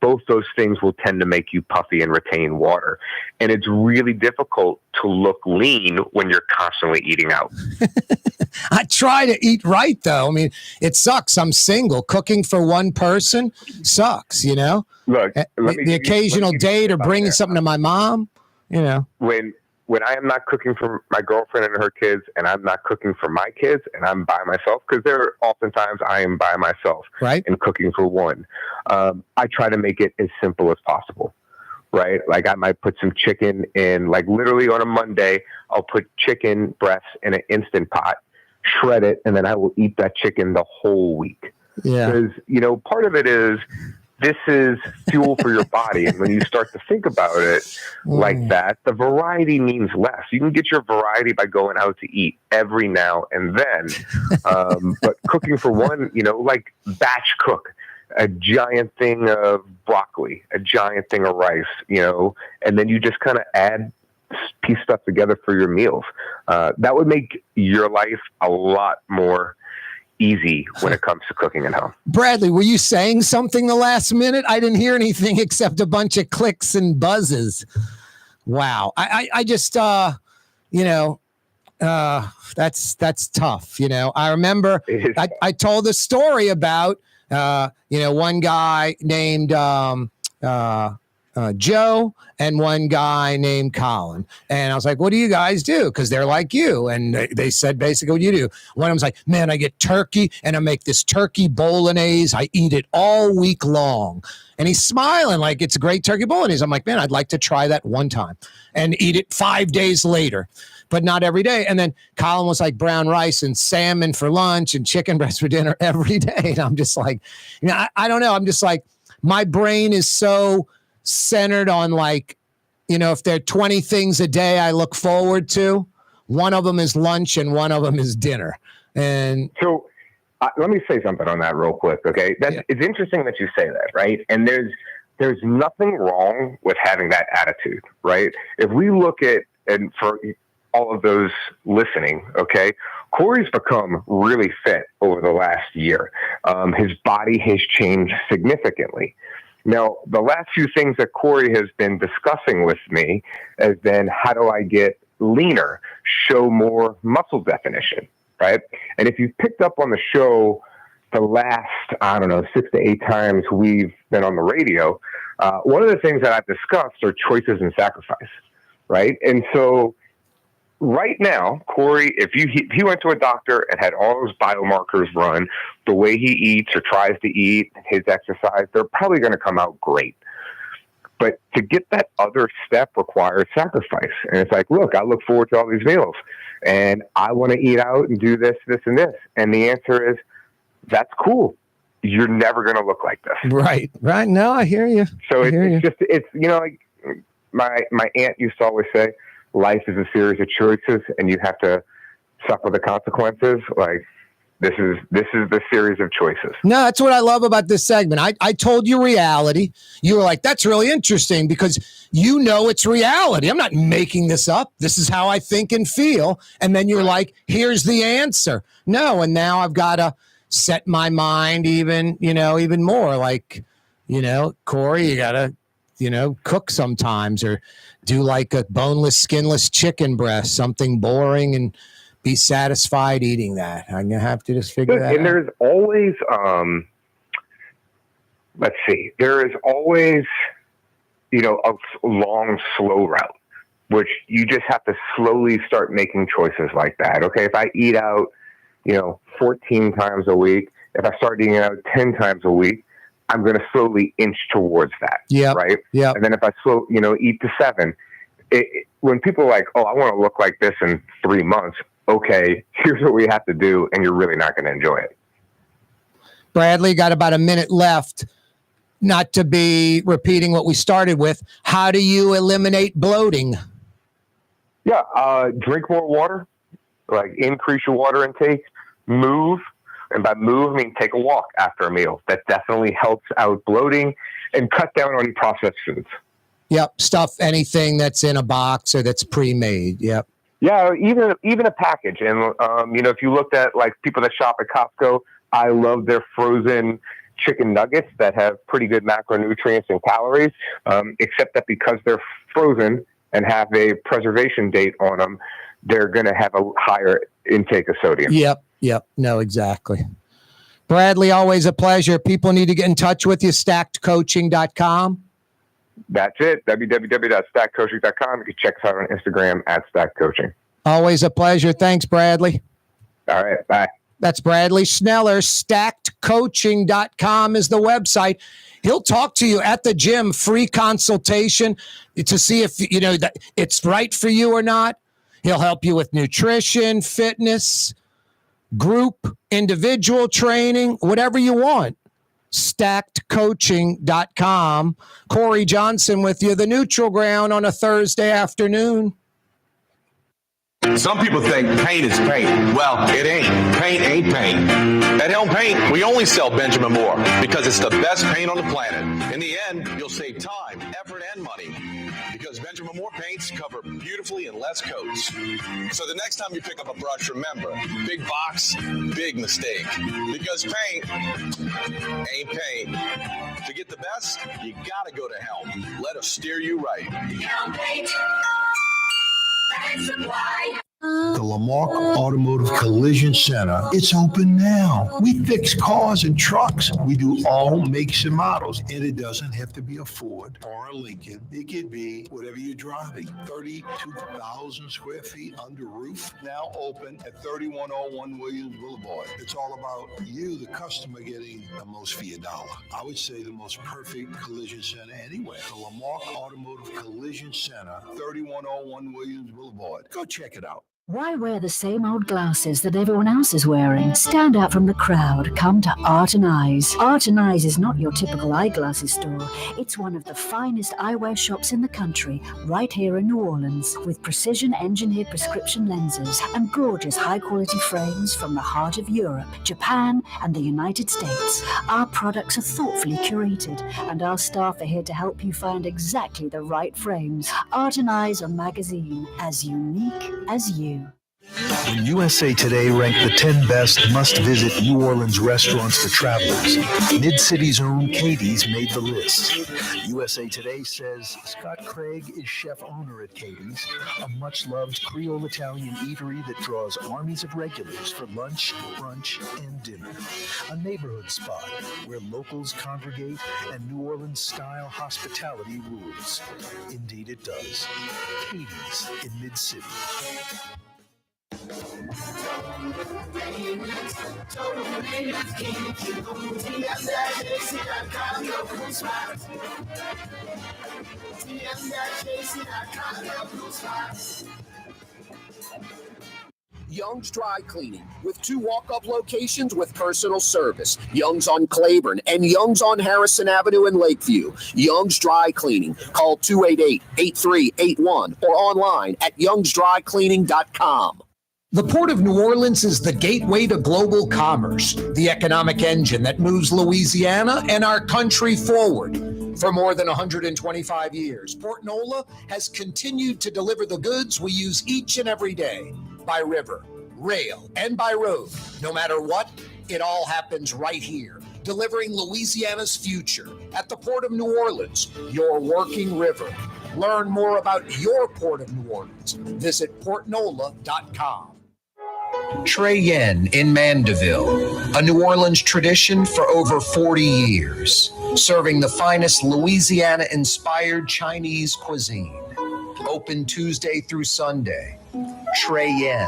M: Both those things will tend to make you puffy and retain water. And it's really difficult to look lean when you're constantly eating out.
A: I try to eat right, though. I mean, it sucks. I'm single. Cooking for one person sucks,
M: Look,
A: the occasional date or bringing something to my mom,
M: When I am not cooking for my girlfriend and her kids, and I'm not cooking for my kids, and I'm by myself, because there are oftentimes I am by myself,
A: right,
M: and cooking for one, I try to make it as simple as possible, right? Like, I might put some chicken in, like, literally on a Monday, I'll put chicken breasts in an Instant Pot, shred it, and then I will eat that chicken the whole week.
A: Yeah.
M: Because, part of it is, this is fuel for your body. And when you start to think about it like that, the variety means less. You can get your variety by going out to eat every now and then. But cooking for one, like batch cook. a giant thing of broccoli, a giant thing of rice, and then you just kind of piece stuff together for your meals. That would make your life a lot more easy when it comes to cooking at home.
A: Bradley, were you saying something the last minute? I didn't hear anything except a bunch of clicks and buzzes. Wow. I just, that's tough. I remember I told a story about, one guy named Joe and one guy named Colin. And I was like, what do you guys do? Because they're like you. And they said basically what you do. One of them's like, man, I get turkey and I make this turkey bolognese. I eat it all week long. And he's smiling like it's a great turkey bolognese. I'm like, man, I'd like to try that one time and eat it 5 days later, but not every day. And then Colin was like brown rice and salmon for lunch and chicken breast for dinner every day. And I'm just like, I don't know. I'm just like, my brain is so centered on like, if there are 20 things a day I look forward to, one of them is lunch and one of them is dinner. And
M: so let me say something on that real quick. Okay. It's interesting that you say that, right? And there's nothing wrong with having that attitude, right? If we look at, and for all of those listening, okay, Corey's become really fit over the last year. His body has changed significantly. Now, the last few things that Corey has been discussing with me has been, how do I get leaner, show more muscle definition, right? And if you've picked up on the show the last, 6 to 8 times we've been on the radio, one of the things that I've discussed are choices and sacrifice, right? And so right now, Corey, if he went to a doctor and had all those biomarkers run, the way he eats or tries to eat, his exercise, they're probably going to come out great. But to get that other step requires sacrifice. And it's like, look, I look forward to all these meals and I want to eat out and do this, this, and this. And the answer is, that's cool. You're never going to look like this.
A: Right. No, I hear you.
M: So it's like my aunt used to always say, life is a series of choices and you have to suffer the consequences. Like, this is the series of choices.
A: No, that's what I love about this segment. I told you reality. You were like, that's really interesting because it's reality. I'm not making this up. This is how I think and feel. And then you're like, here's the answer. No, and now I've got to set my mind even more. Like, Corey, you got to, cook sometimes or do like a boneless, skinless chicken breast, something boring, and be satisfied eating that. I'm going to have to just figure that out.
M: And there's always, there is always, a long, slow route, which you just have to slowly start making choices like that. Okay. If I eat out, 14 times a week, if I start eating out 10 times a week, I'm going to slowly inch towards that.
A: Yeah.
M: Right.
A: Yeah.
M: And then if I eat to 7, when people are like, oh, I want to look like this in 3 months. Okay, here's what we have to do, and you're really not going to enjoy it.
A: Bradley, got about a minute left. Not to be repeating what we started with. How do you eliminate bloating?
M: Yeah, drink more water, like increase your water intake, move. And by move, I mean take a walk after a meal. That definitely helps out bloating, and cut down on processed foods.
A: Yep, anything that's in a box or that's pre-made. Yep.
M: Yeah, even a package. And, if you looked at like people that shop at Costco, I love their frozen chicken nuggets that have pretty good macronutrients and calories, except that because they're frozen and have a preservation date on them, they're going to have a higher intake of sodium.
A: Yep. No, exactly. Bradley, always a pleasure. People need to get in touch with you, stackedcoaching.com.
M: That's it. www.stackcoaching.com. You can check us out on Instagram @stackcoaching.
A: Always a pleasure. Thanks, Bradley.
M: All right. Bye.
A: That's Bradley Schneller. Stackedcoaching.com is the website. He'll talk to you at the gym, free consultation to see if that it's right for you or not. He'll help you with nutrition, fitness, group, individual training, whatever you want. StackedCoaching.com. Corey Johnson with you, the neutral ground on a Thursday afternoon.
E: Some people think paint is paint. Well, it ain't. Paint ain't paint. At Helm Paint, we only sell Benjamin Moore because it's the best paint on the planet. In the end, you'll save time, effort, and money because Benjamin Moore paints cover beautifully in less coats. So the next time you pick up a brush, remember, big box, big mistake. Because paint ain't paint. To get the best, you gotta go to Helm. Let us steer you right. Helm Paint.
I: The Lamarck Automotive Collision Center. It's open now. We fix cars and trucks. We do all makes and models. And it doesn't have to be a Ford or a Lincoln. It could be whatever you're driving. 32,000 square feet under roof. Now open at 3101 Williams Boulevard. It's all about you, the customer, getting the most for your dollar. I would say the most perfect collision center anywhere. The Lamarck Automotive Collision Center, 3101 Williams Boulevard. Go check it out.
B: Why wear the same old glasses that everyone else is wearing? Stand out from the crowd. Come to Art and Eyes. Art and Eyes is not your typical eyeglasses store. It's one of the finest eyewear shops in the country, right here in New Orleans, with precision-engineered prescription lenses and gorgeous high-quality frames from the heart of Europe, Japan, and the United States. Our products are thoughtfully curated, and our staff are here to help you find exactly the right frames. Art and Eyes are magazine, as unique as you.
F: When USA Today ranked the 10 best must-visit New Orleans restaurants for travelers, Mid-City's own Katie's made the list. USA Today says Scott Craig is chef-owner at Katie's, a much-loved Creole Italian eatery that draws armies of regulars for lunch, brunch, and dinner. A neighborhood spot where locals congregate and New Orleans-style hospitality rules. Indeed it does. Katie's in Mid-City.
N: Young's Dry Cleaning, with 2 walk-up locations with personal service. Young's on Claiborne and Young's on Harrison Avenue in Lakeview. Young's Dry Cleaning. Call 288-8381 or online at youngsdrycleaning.com.
A: The Port of New Orleans is the gateway to global commerce, the economic engine that moves Louisiana and our country forward. For more than 125 years, Port Nola has continued to deliver the goods we use each and every day, by river, rail, and by road. No matter what, it all happens right here, delivering Louisiana's future at the Port of New Orleans, your working river. Learn more about your Port of New Orleans. Visit portnola.com.
O: Trey Yen in Mandeville, a New Orleans tradition for over 40 years, serving the finest Louisiana-inspired Chinese cuisine. Open Tuesday through Sunday. Trey Yen.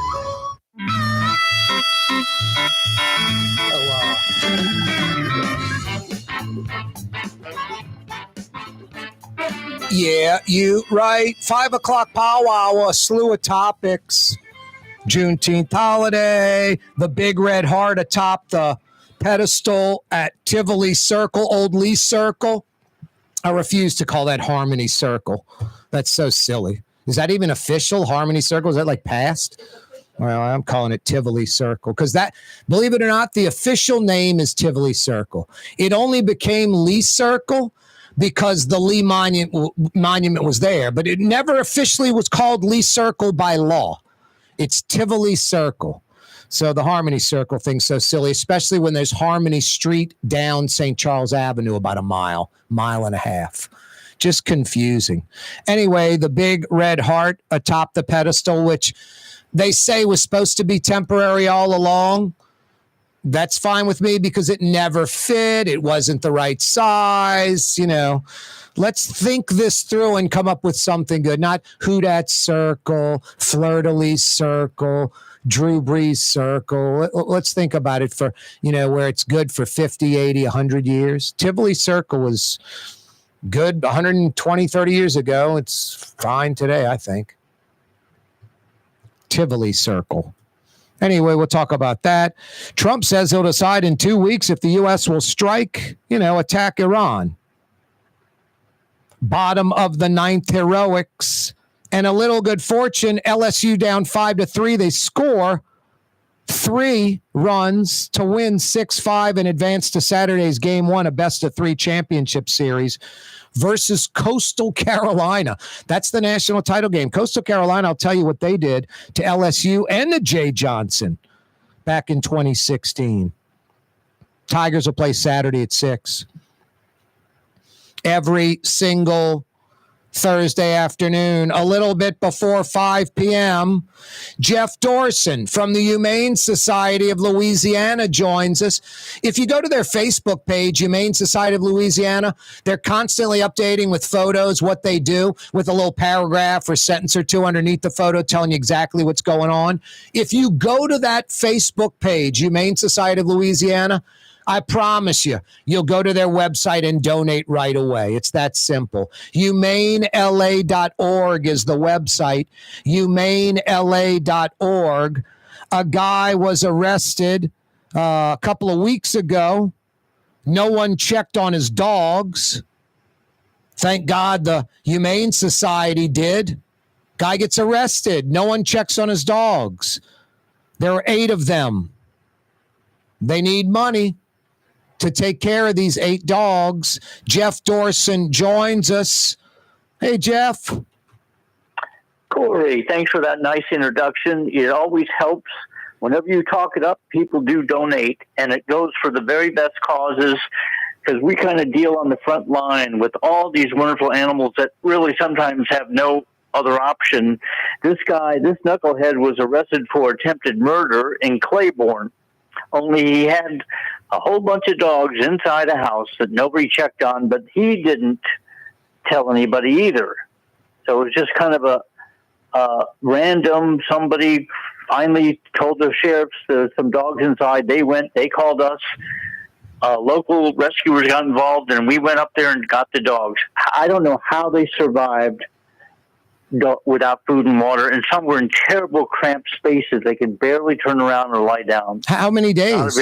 A: Yeah, you right. 5 o'clock powwow, a slew of topics. Juneteenth holiday, the big red heart atop the pedestal at Tivoli Circle, Old Lee Circle. I refuse to call that Harmony Circle. That's so silly. Is that even official, Harmony Circle? Is that like past? Well, I'm calling it Tivoli Circle because that, believe it or not, the official name is Tivoli Circle. It only became Lee Circle because the Lee Monument was there, but it never officially was called Lee Circle by law. It's Tivoli Circle. So the Harmony Circle thing's so silly, especially when there's Harmony Street down St. Charles Avenue about a mile and a half. Just confusing. Anyway, the big red heart atop the pedestal, which they say was supposed to be temporary all along. That's fine with me because it never fit. It wasn't the right size. You know, let's think this through and come up with something good. Not Houdat Circle, Fleur-de-Lis Circle, Drew Brees Circle. Let's think about it for, you know, where it's good for 50, 80, 100 years. Tivoli Circle was good 120, 30 years ago. It's fine today, I think. Tivoli Circle. Anyway, we'll talk about that. Trump says he'll decide in 2 weeks if the U.S. will strike, attack Iran. Bottom of the ninth heroics And a little good fortune, LSU down 5-3. They score 3 runs to win 6-5 and advance to Saturday's game 1, a best-of-3 championship series versus Coastal Carolina. That's the national title game. Coastal Carolina, I'll tell you what they did to LSU and to Jay Johnson back in 2016. Tigers will play Saturday at 6. Every single Thursday afternoon, a little bit before 5 p.m., Jeff Dorson from the Humane Society of Louisiana joins us. If you go to their Facebook page, Humane Society of Louisiana, they're constantly updating with photos, what they do, with a little paragraph or sentence or two underneath the photo telling you exactly what's going on. If you go to that Facebook page, Humane Society of Louisiana, I promise you, you'll go to their website and donate right away. It's that simple. HumaneLA.org is the website. HumaneLA.org. A guy was arrested a couple of weeks ago. No one checked on his dogs. Thank God the Humane Society did. Guy gets arrested. No one checks on his dogs. There are 8 of them. They need money to take care of these 8 dogs. Jeff Dorson joins us. Hey, Jeff.
P: Corey, thanks for that nice introduction. It always helps. Whenever you talk it up, people do donate, and it goes for the very best causes, because we kind of deal on the front line with all these wonderful animals that really sometimes have no other option. This guy, this knucklehead, was arrested for attempted murder in Claiborne, only he had a whole bunch of dogs inside a house that nobody checked on, but he didn't tell anybody either. So it was just kind of a random, somebody finally told the sheriffs there's some dogs inside. They went, they called us. Local rescuers got involved, and we went up there and got the dogs. I don't know how they survived without food and water, and some were in terrible cramped spaces. They could barely turn around or lie down.
A: How many days?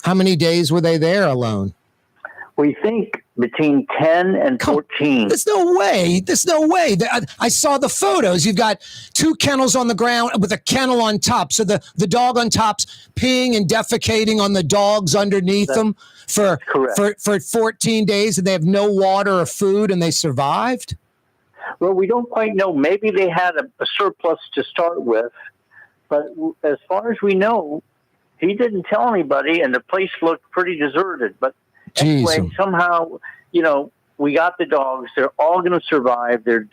A: How many days were they there alone?
P: We think between 10 and 14.
A: There's no way. I saw the photos. You've got 2 kennels on the ground with a kennel on top. So the dog on top's peeing and defecating on the dogs underneath them for 14 days, and they have no water or food, and they survived?
P: Well, we don't quite know. Maybe they had a surplus to start with, but as far as we know, he didn't tell anybody, and the place looked pretty deserted. But anyway, somehow, we got the dogs. They're all going to survive. They're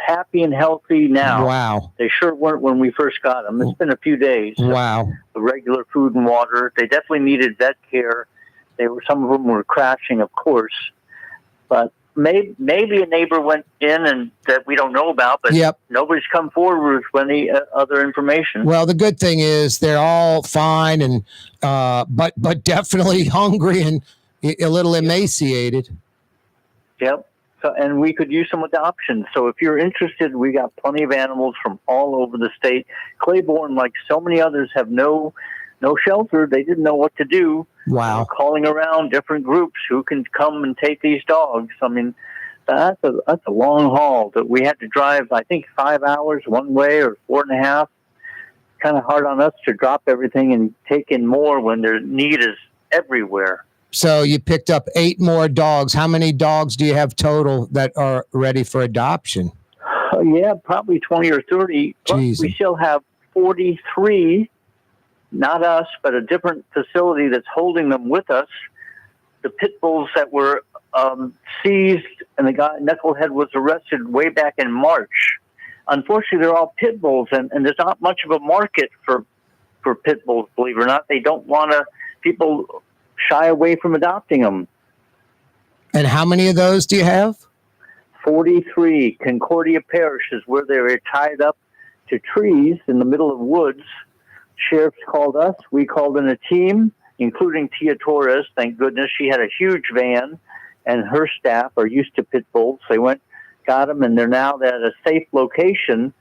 P: happy and healthy now.
A: Wow.
P: They sure weren't when we first got them. It's been a few days.
A: Wow.
P: Regular food and water. They definitely needed vet care. Some of them were crashing, of course, but maybe a neighbor went in and that we don't know about, but nobody's come forward with any other information.
A: Well, the good thing is they're all fine, and but definitely hungry and a little emaciated.
P: Yep. So, and we could use some adoption. So if you're interested, we got plenty of animals from all over the state. Claiborne, like so many others, have no shelter. They didn't know what to do.
A: Wow.
P: Calling around different groups who can come and take these dogs. I mean, that's a long haul that we had to drive, I think, 5 hours one way or 4.5. Kind of hard on us to drop everything and take in more when their need is everywhere.
A: So you picked up 8 more dogs. How many dogs do you have total that are ready for adoption?
P: Yeah, probably 20 or 30. Plus, we still have 43. Not us, but a different facility that's holding them with us. The pit bulls that were seized, and the guy, Knucklehead, was arrested way back in March. Unfortunately, they're all pit bulls, and there's not much of a market for pit bulls, believe it or not. They don't want to, people shy away from adopting them.
A: And how many of those do you have?
P: 43. Concordia Parish is where they were tied up to trees in the middle of woods. Sheriffs called us. We called in a team, including Tia Torres. Thank goodness. She had a huge van, and her staff are used to pit bulls. They went, got them, and they're now at a safe location.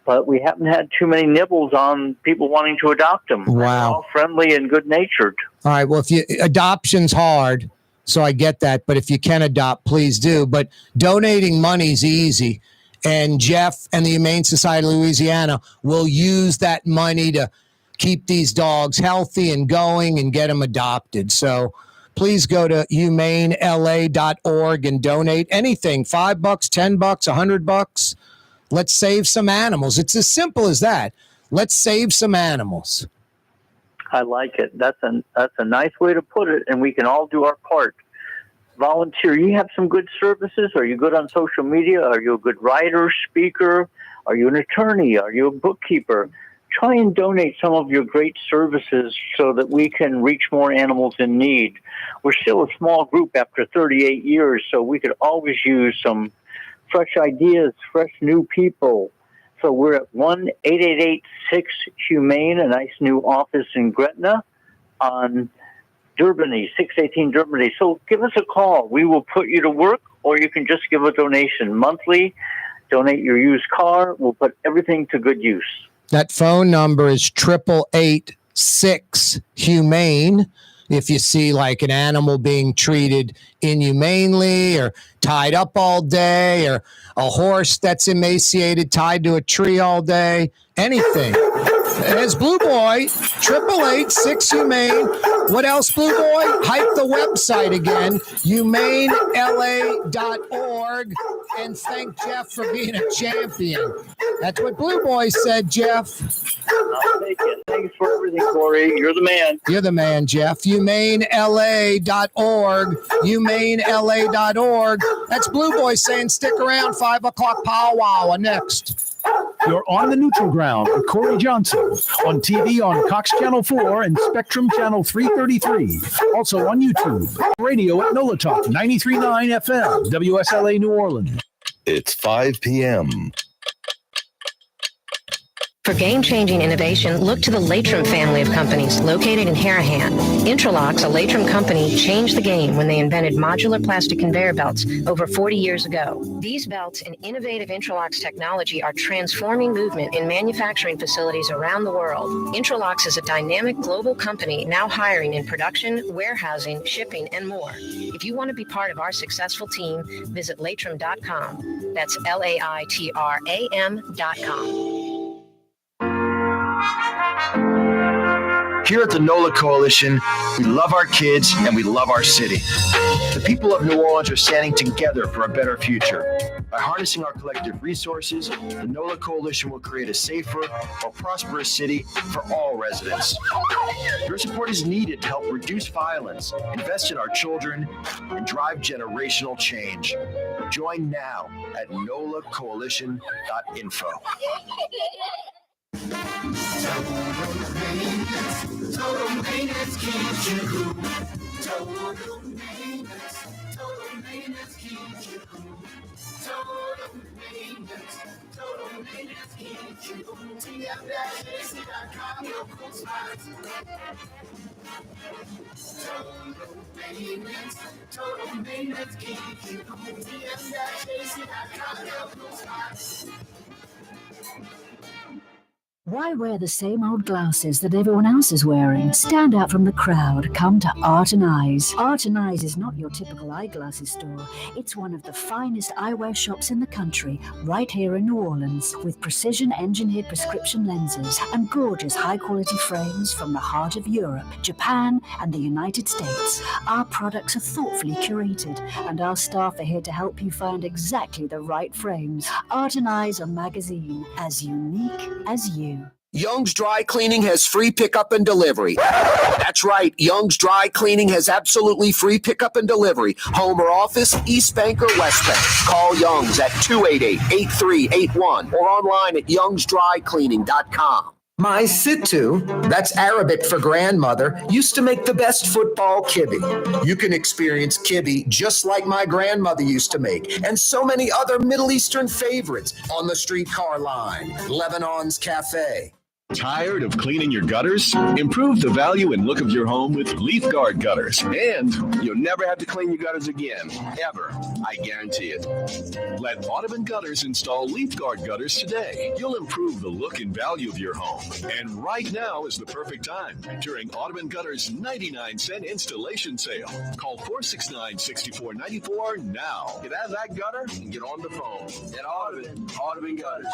P: But we haven't had too many nibbles on people wanting to adopt them.
A: Wow.
P: They're all friendly and good-natured.
A: All right. Well, adoption's hard, so I get that. But if you can adopt, please do. But donating money's easy. And Jeff and the Humane Society of Louisiana will use that money to keep these dogs healthy and going and get them adopted. So please go to humanela.org and donate anything, $5, $10, $100. Let's save some animals. It's as simple as that. Let's save some animals.
P: I like it. That's a nice way to put it, and we can all do our part. Volunteer. You have some good services. Are you good on social media? Are you a good writer, speaker? Are you an attorney? Are you a bookkeeper? Try and donate some of your great services so that we can reach more animals in need. We're still a small group after 38 years, so we could always use some fresh ideas, fresh new people. So we're at 1-888-6-HUMANE, a nice new office in Gretna on Durbany, 618 Durbany. So give us a call. We will put you to work, or you can just give a donation monthly. Donate your used car. We'll put everything to good use.
A: That phone number is 888-6-HUMANE. If you see like an animal being treated inhumanely or tied up all day, or a horse that's emaciated, tied to a tree all day, anything. There's Blue Boy, 888-6-HUMANE. What else, Blue Boy? Hype the website again, humanela.org. And thank Jeff for being a champion. That's what Blue Boy said, Jeff.
P: I'll take it. Thanks for everything, Corey. You're the man.
A: You're the man, Jeff. humanela.org. humanela.org. That's Blue Boy saying stick around, 5 o'clock powwow next.
F: You're on the neutral ground with Corey Johnson on TV on Cox Channel 4 and Spectrum Channel 333. Also on YouTube. Radio at NOLA Talk 93.9 FM, WSLA New Orleans.
K: It's 5 p.m.
J: For game-changing innovation, look to the Latrim family of companies located in Harahan. Intralocks, a Latrim company, changed the game when they invented modular plastic conveyor belts over 40 years ago. These belts and innovative Intralocks technology are transforming movement in manufacturing facilities around the world. Intralocks is a dynamic global company now hiring in production, warehousing, shipping, and more. If you want to be part of our successful team, visit Latrim.com. That's LAITRAM.com.
C: Here at the NOLA Coalition, we love our kids and we love our city. The people of New Orleans are standing together for a better future. By harnessing our collective resources, the NOLA Coalition will create a safer, more prosperous city for all residents. Your support is needed to help reduce violence, invest in our children, and drive generational change. Join now at nolacoalition.info.
Q: Total maintenance keeps you cool. Total maintenance keeps you cool. Total maintenance keeps you cool. TM-AC.com, your cool spots. Total maintenance keeps you cool. TM-AC.com, your cool spots.
B: Why wear the same old glasses that everyone else is wearing? Stand out from the crowd. Come to Art and Eyes. Art and Eyes is not your typical eyeglasses store. It's one of the finest eyewear shops in the country, right here in New Orleans, with precision-engineered prescription lenses and gorgeous high-quality frames from the heart of Europe, Japan, and the United States. Our products are thoughtfully curated, and our staff are here to help you find exactly the right frames. Art and Eyes, a magazine as unique as you.
N: Young's Dry Cleaning has free pickup and delivery. That's right. Young's Dry Cleaning has absolutely free pickup and delivery. Home or office, East Bank or West Bank. Call Young's at 288-8381 or online at youngsdrycleaning.com.
O: My Sittu, that's Arabic for grandmother, used to make the best football kibbe. You can experience kibbe just like my grandmother used to make, and so many other Middle Eastern favorites on the streetcar line, Lebanon's Cafe,
K: Tired of cleaning your gutters? Improve the value and look of your home with Leaf Guard gutters. And you'll never have to clean your gutters again, ever. I guarantee it. Let Audubon Gutters install Leaf Guard gutters today. You'll improve the look and value of your home. And right now is the perfect time during Audubon Gutters 99-cent installation sale. Call 469-6494 now. Get out of that gutter and get on the phone. At Audubon Gutters.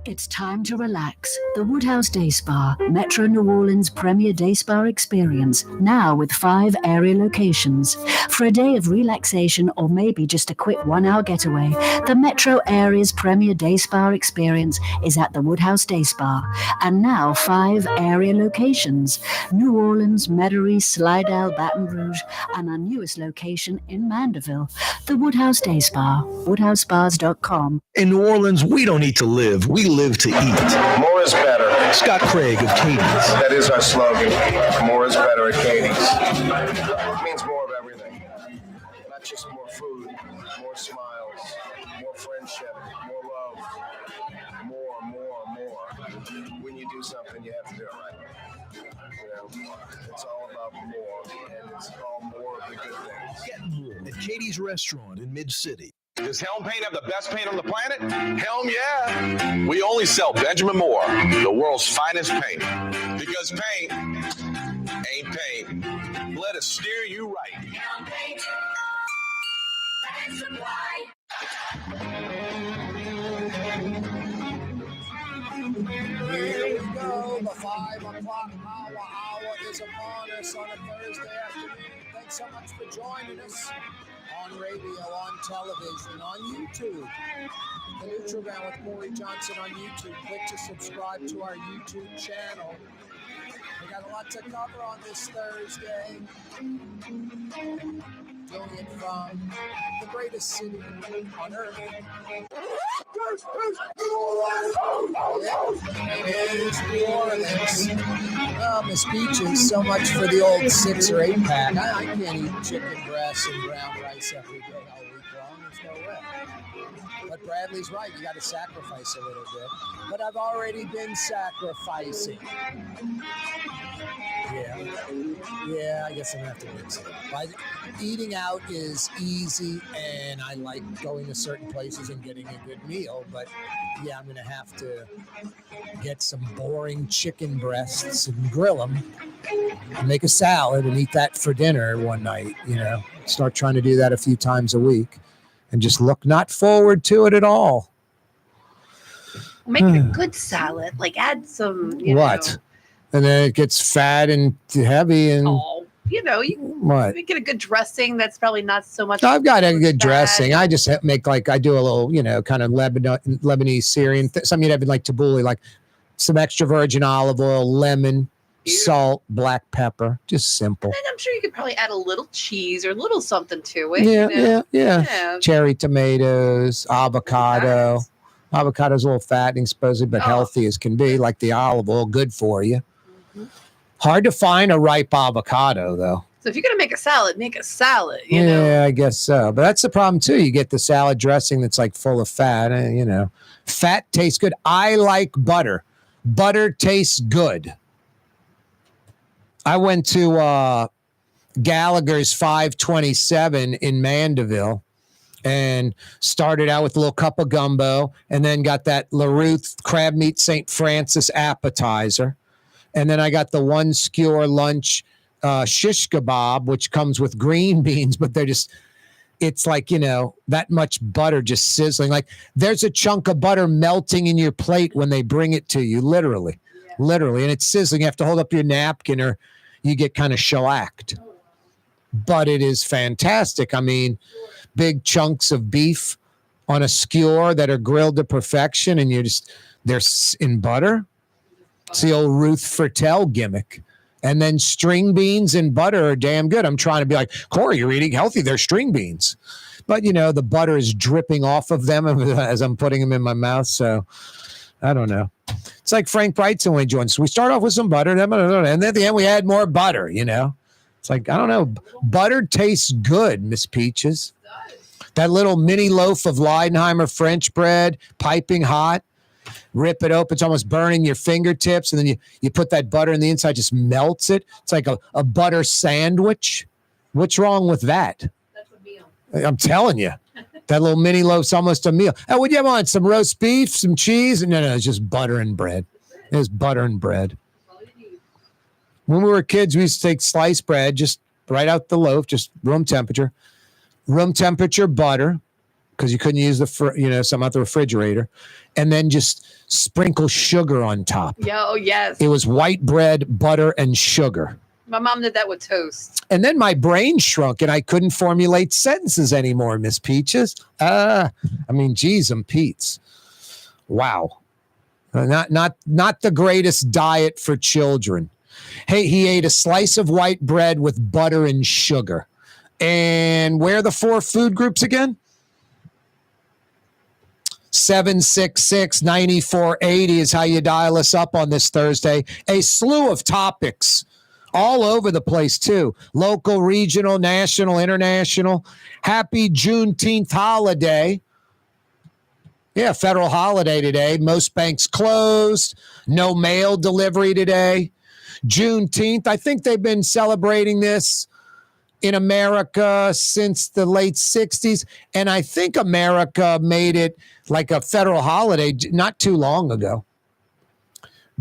B: It's time to relax. The Woodhouse Day Spa, Metro New Orleans' premier day spa experience, now with 5 area locations. For a day of relaxation or maybe just a quick 1-hour getaway, the Metro area's premier day spa experience is at the Woodhouse Day Spa. And now 5 area locations: New Orleans, Metairie, Slidell, Baton Rouge, and our newest location in Mandeville. The Woodhouse Day Spa, woodhousespas.com.
G: In New Orleans, we don't eat to live. We live to eat.
I: More is better.
G: Scott Craig of Katie's.
I: That is our slogan. More is better at Katie's. It means more of everything. Not just more food, more smiles, more friendship, more love, more. When you do something, you have to do it right. It's all about more, and it's all more of the good things.
G: Get more at Katie's Restaurant in Mid-City.
E: Does Helm Paint have the best paint on the planet? Helm, yeah. We only sell Benjamin Moore, the world's finest paint. Because paint ain't paint. Let us steer you right.
Q: Helm Paint. That's supply.
N: Here we go. The 5 o'clock hour is upon us on a Thursday afternoon. Thanks so much for joining us on radio, on television, on YouTube. The Neutral Ground with Corey Johnson on YouTube. Click to subscribe to our YouTube channel. We got a lot to cover on this Thursday. Doing it from the greatest city on earth. It is New Orleans. Oh, Miss Peaches, so much for the old 6 or 8 pack. I can't eat chicken breasts and brown rice every day all week long. There's no way. But Bradley's right. You got to sacrifice a little bit. But I've already been sacrificing. Yeah, I guess I'm going to have to mix it up. Eating out is easy, and I like going to certain places and getting a good meal. But, yeah, I'm going to have to get some boring chicken breasts and grill them and make a salad and eat that for dinner one night, Start trying to do that a few times a week and just look not forward to it at all.
H: Make it a good salad. Like add some,
A: What? And then it gets fat and heavy and
H: you
A: what?
H: get a good dressing that's probably not so much.
A: I've got a good dressing. I just make I do a little, kind of Lebanese Syrian. Something you'd have like tabbouleh, like some extra virgin olive oil, lemon, salt, black pepper, just simple.
H: And I'm sure you could probably add a little cheese or a little something to it.
A: Yeah. Cherry tomatoes, avocado.
H: Nice.
A: Avocado's a little fattening, supposedly, but healthy as can be, like the olive oil, good for you. Mm-hmm. Hard to find a ripe avocado, though.
H: So if you're going to make a salad, you
A: know.
H: know.
A: I guess so. But that's the problem, too. You get the salad dressing that's like full of fat. Fat tastes good. I like butter. Butter tastes good. I went to Gallagher's 527 in Mandeville and started out with a little cup of gumbo and then got that LaRuth crab meat St. Francis appetizer. And then I got the one skewer lunch shish kebab, which comes with green beans, but it's like, that much butter just sizzling. Like there's a chunk of butter melting in your plate when they bring it to you, literally. And it's sizzling. You have to hold up your napkin or you get kind of shellacked. But it is fantastic. I mean, big chunks of beef on a skewer that are grilled to perfection, and they're in butter. It's the old Ruth Fertel gimmick. And then string beans and butter are damn good. I'm trying to be like, Corey, you're eating healthy. They're string beans. But, the butter is dripping off of them as I'm putting them in my mouth. So I don't know. It's like Frank Brightson when he joins. We start off with some butter, and then at the end we add more butter, It's like, I don't know. Butter tastes good, Miss Peaches. That little mini loaf of Leidenheimer French bread, piping hot. rip it open. It's almost burning your fingertips. And then you put that butter in the inside, just melts it. It's like a butter sandwich. What's wrong with that?
H: That's a meal.
A: I'm telling you. That little mini loaf's almost a meal. Oh, what do you want? Some roast beef, some cheese? No, it's just butter and bread. It's butter and bread. When we were kids, we used to take sliced bread, just right out the loaf, just room temperature butter, because you couldn't use some out the refrigerator, and then just sprinkle sugar on top.
H: Yeah, oh yes.
A: It was white bread, butter, and sugar.
H: My mom did that with toast.
A: And then my brain shrunk, and I couldn't formulate sentences anymore, Miss Peaches. Geez, Pete's. Wow. Not the greatest diet for children. Hey, he ate a slice of white bread with butter and sugar. And where are the 4 food groups again? 766-9480 is how you dial us up on this Thursday. A slew of topics all over the place, too. Local, regional, national, international. Happy Juneteenth holiday. Yeah, federal holiday today. Most banks closed. No mail delivery today. Juneteenth. I think they've been celebrating this in America since the late 60s. And I think America made it like a federal holiday not too long ago.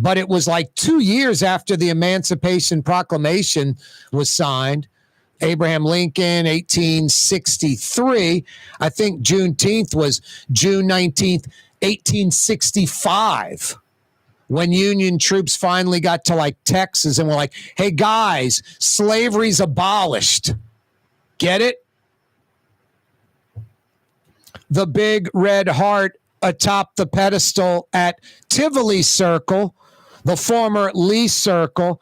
A: But it was like 2 years after the Emancipation Proclamation was signed. Abraham Lincoln, 1863. I think Juneteenth was June 19th, 1865. When Union troops finally got to like Texas and were like, hey guys, slavery's abolished. Get it? The big red heart atop the pedestal at Tivoli Circle, the former Lee Circle.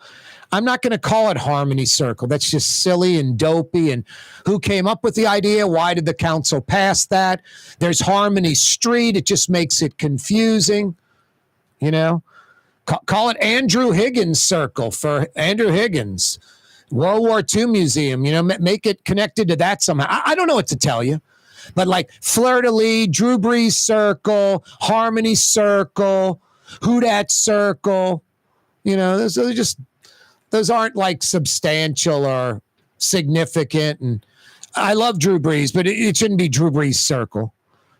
A: I'm not going to call it Harmony Circle. That's just silly and dopey. And who came up with the idea? Why did the council pass that? There's Harmony Street. It just makes it confusing. You know, call it Andrew Higgins Circle for Andrew Higgins. World War II Museum, you know, make it connected to that somehow. I don't know what to tell you. But like Fleur-de-Lis, Drew Brees Circle, Harmony Circle, Houdat Circle, you know, those aren't like substantial or significant. And I love Drew Brees, but it shouldn't be Drew Brees Circle.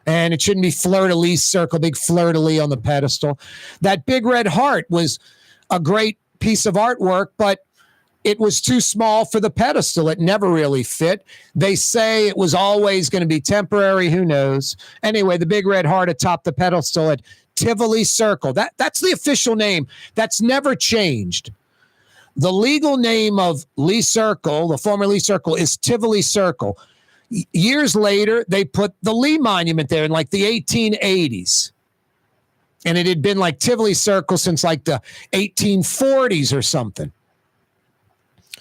A: And it shouldn't be Fleur-de-Lis Circle, big Fleur-de-Lis on the pedestal. That big red heart was a great piece of artwork, but it was too small for the pedestal. It never really fit. They say it was always going to be temporary. Who knows? Anyway, the big red heart atop the pedestal at Tivoli Circle. That's the official name. That's never changed. The legal name of Lee Circle, the former Lee Circle, is Tivoli Circle. Years later, they put the Lee Monument there in like the 1880s. And it had been like Tivoli Circle since like the 1840s or something.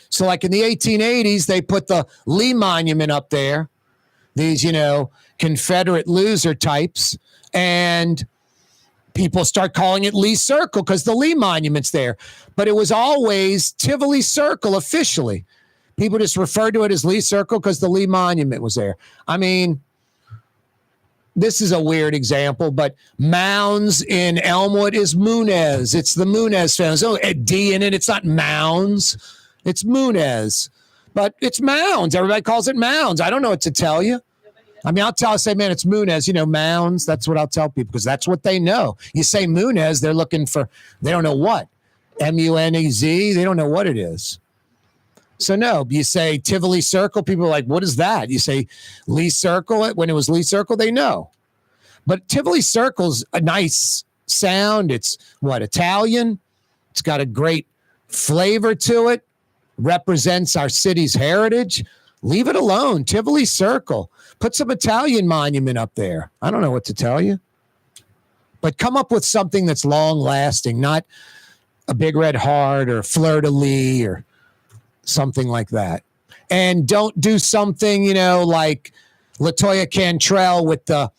A: So like in the 1880s, they put the Lee Monument up there, these, you know, Confederate loser types, and people start calling it Lee Circle because the Lee Monument's there. But it was always Tivoli Circle officially. People just referred to it as Lee Circle because the Lee Monument was there. I mean, this is a weird example, but Mounds in Elmwood is Munez. It's the Munez family. So a D in it. It's not Mounds. It's Munez, but it's Mounds. Everybody calls it Mounds. I don't know what to tell you. I mean, I'll say, man, it's Munez, you know, Mounds. That's what I'll tell people because that's what they know. You say Munez, they're looking for, they don't know what. M-U-N-E-Z, they don't know what it is. So no, you say Tivoli Circle, people are like, what is that? You say Lee Circle, when it was Lee Circle, they know. But Tivoli Circle's a nice sound. It's what, Italian? It's got a great flavor to it. Represents our city's heritage. Leave it alone. Tivoli Circle. Put some Italian monument up there. I don't know what to tell you. But come up with something that's long lasting, not a big red heart or fleur-de-lis or something like that. And don't do something, you know, like LaToya Cantrell with the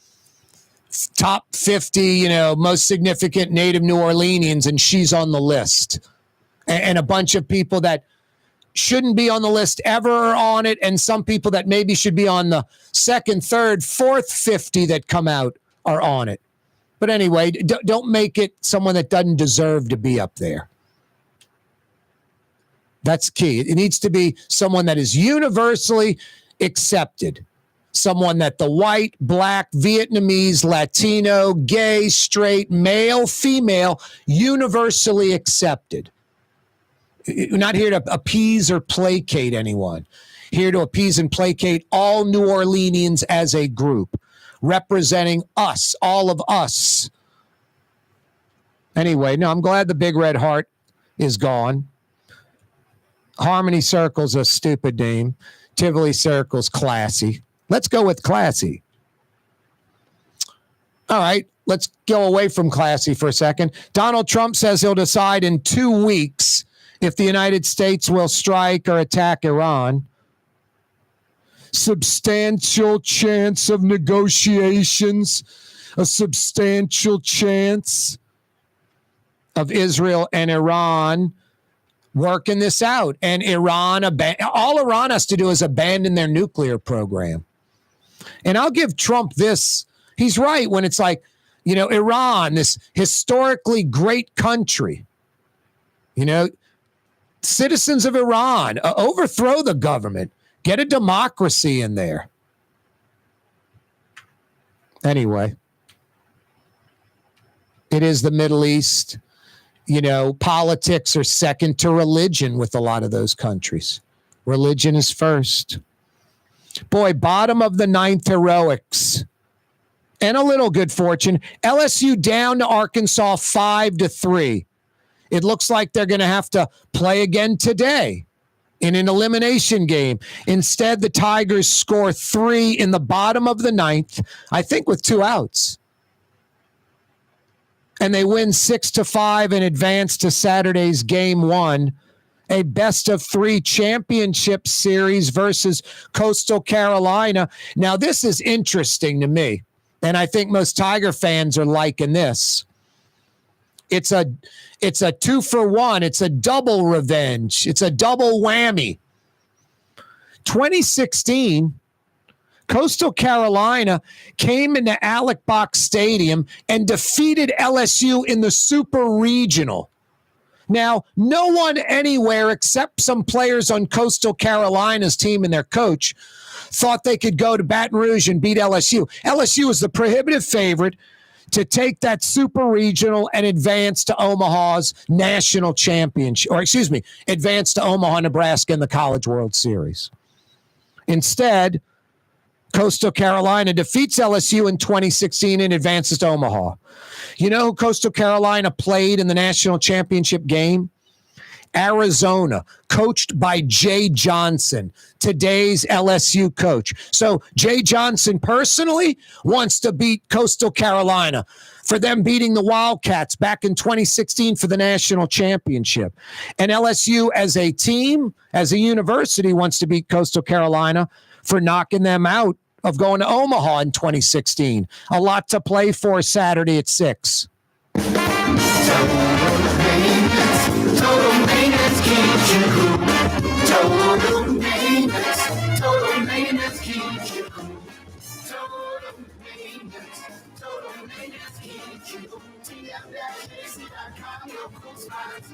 A: top 50, you know, most significant native New Orleanians, and she's on the list. And a bunch of people that shouldn't be on the list ever are on it, and some people that maybe should be on the second, third, fourth 50 that come out are on it. But anyway, don't make it someone that doesn't deserve to be up there. That's key. It needs to be someone that is universally accepted. Someone that the white, black, Vietnamese, Latino, gay, straight, male, female, universally accepted. You're not here to appease or placate anyone. Here to appease and placate all New Orleanians as a group, representing us, all of us. Anyway, no, I'm glad the Big Red Heart is gone. Harmony Circle's a stupid name. Tivoli Circle's classy. Let's go with classy. All right, let's go away from classy for a second. Donald Trump says he'll decide in 2 weeks if the United States will strike or attack Iran. Substantial chance of negotiations, a substantial chance of Israel and Iran working this out. And Iran, all Iran has to do is abandon their nuclear program. And I'll give Trump this. He's right when it's like, Iran, this historically great country, citizens of Iran, overthrow the government, get a democracy in there. Anyway, it is the Middle East. Politics are second to religion with a lot of those countries. Religion is first. Boy, bottom of the ninth heroics and a little good fortune. LSU down to Arkansas 5-3. It looks like they're going to have to play again today in an elimination game. Instead, the Tigers score 3 in the bottom of the ninth, I think with 2 outs. And they win 6-5 and advance to Saturday's game 1, a best-of-3 championship series versus Coastal Carolina. Now, this is interesting to me, and I think most Tiger fans are liking this. It's a 2-for-1. It's a double revenge. It's a double whammy. 2016, Coastal Carolina came into Alec Box Stadium and defeated LSU in the Super Regional. Now, no one anywhere except some players on Coastal Carolina's team and their coach thought they could go to Baton Rouge and beat LSU. LSU was the prohibitive favorite to take that Super Regional and advance to Omaha's national championship, advance to Omaha, Nebraska in the College World Series. Instead, Coastal Carolina defeats LSU in 2016 and advances to Omaha. You know who Coastal Carolina played in the national championship game? Arizona, coached by Jay Johnson, today's LSU coach. So Jay Johnson personally wants to beat Coastal Carolina for them beating the Wildcats back in 2016 for the national championship. And LSU as a team, as a university, wants to beat Coastal Carolina for knocking them out of going to Omaha in 2016. A lot to play for Saturday at 6.
Q: Total maintenance keeps you cool. Total maintenance keeps you cool. Total maintenance keeps you cool. TM-AC.com, your cool spots.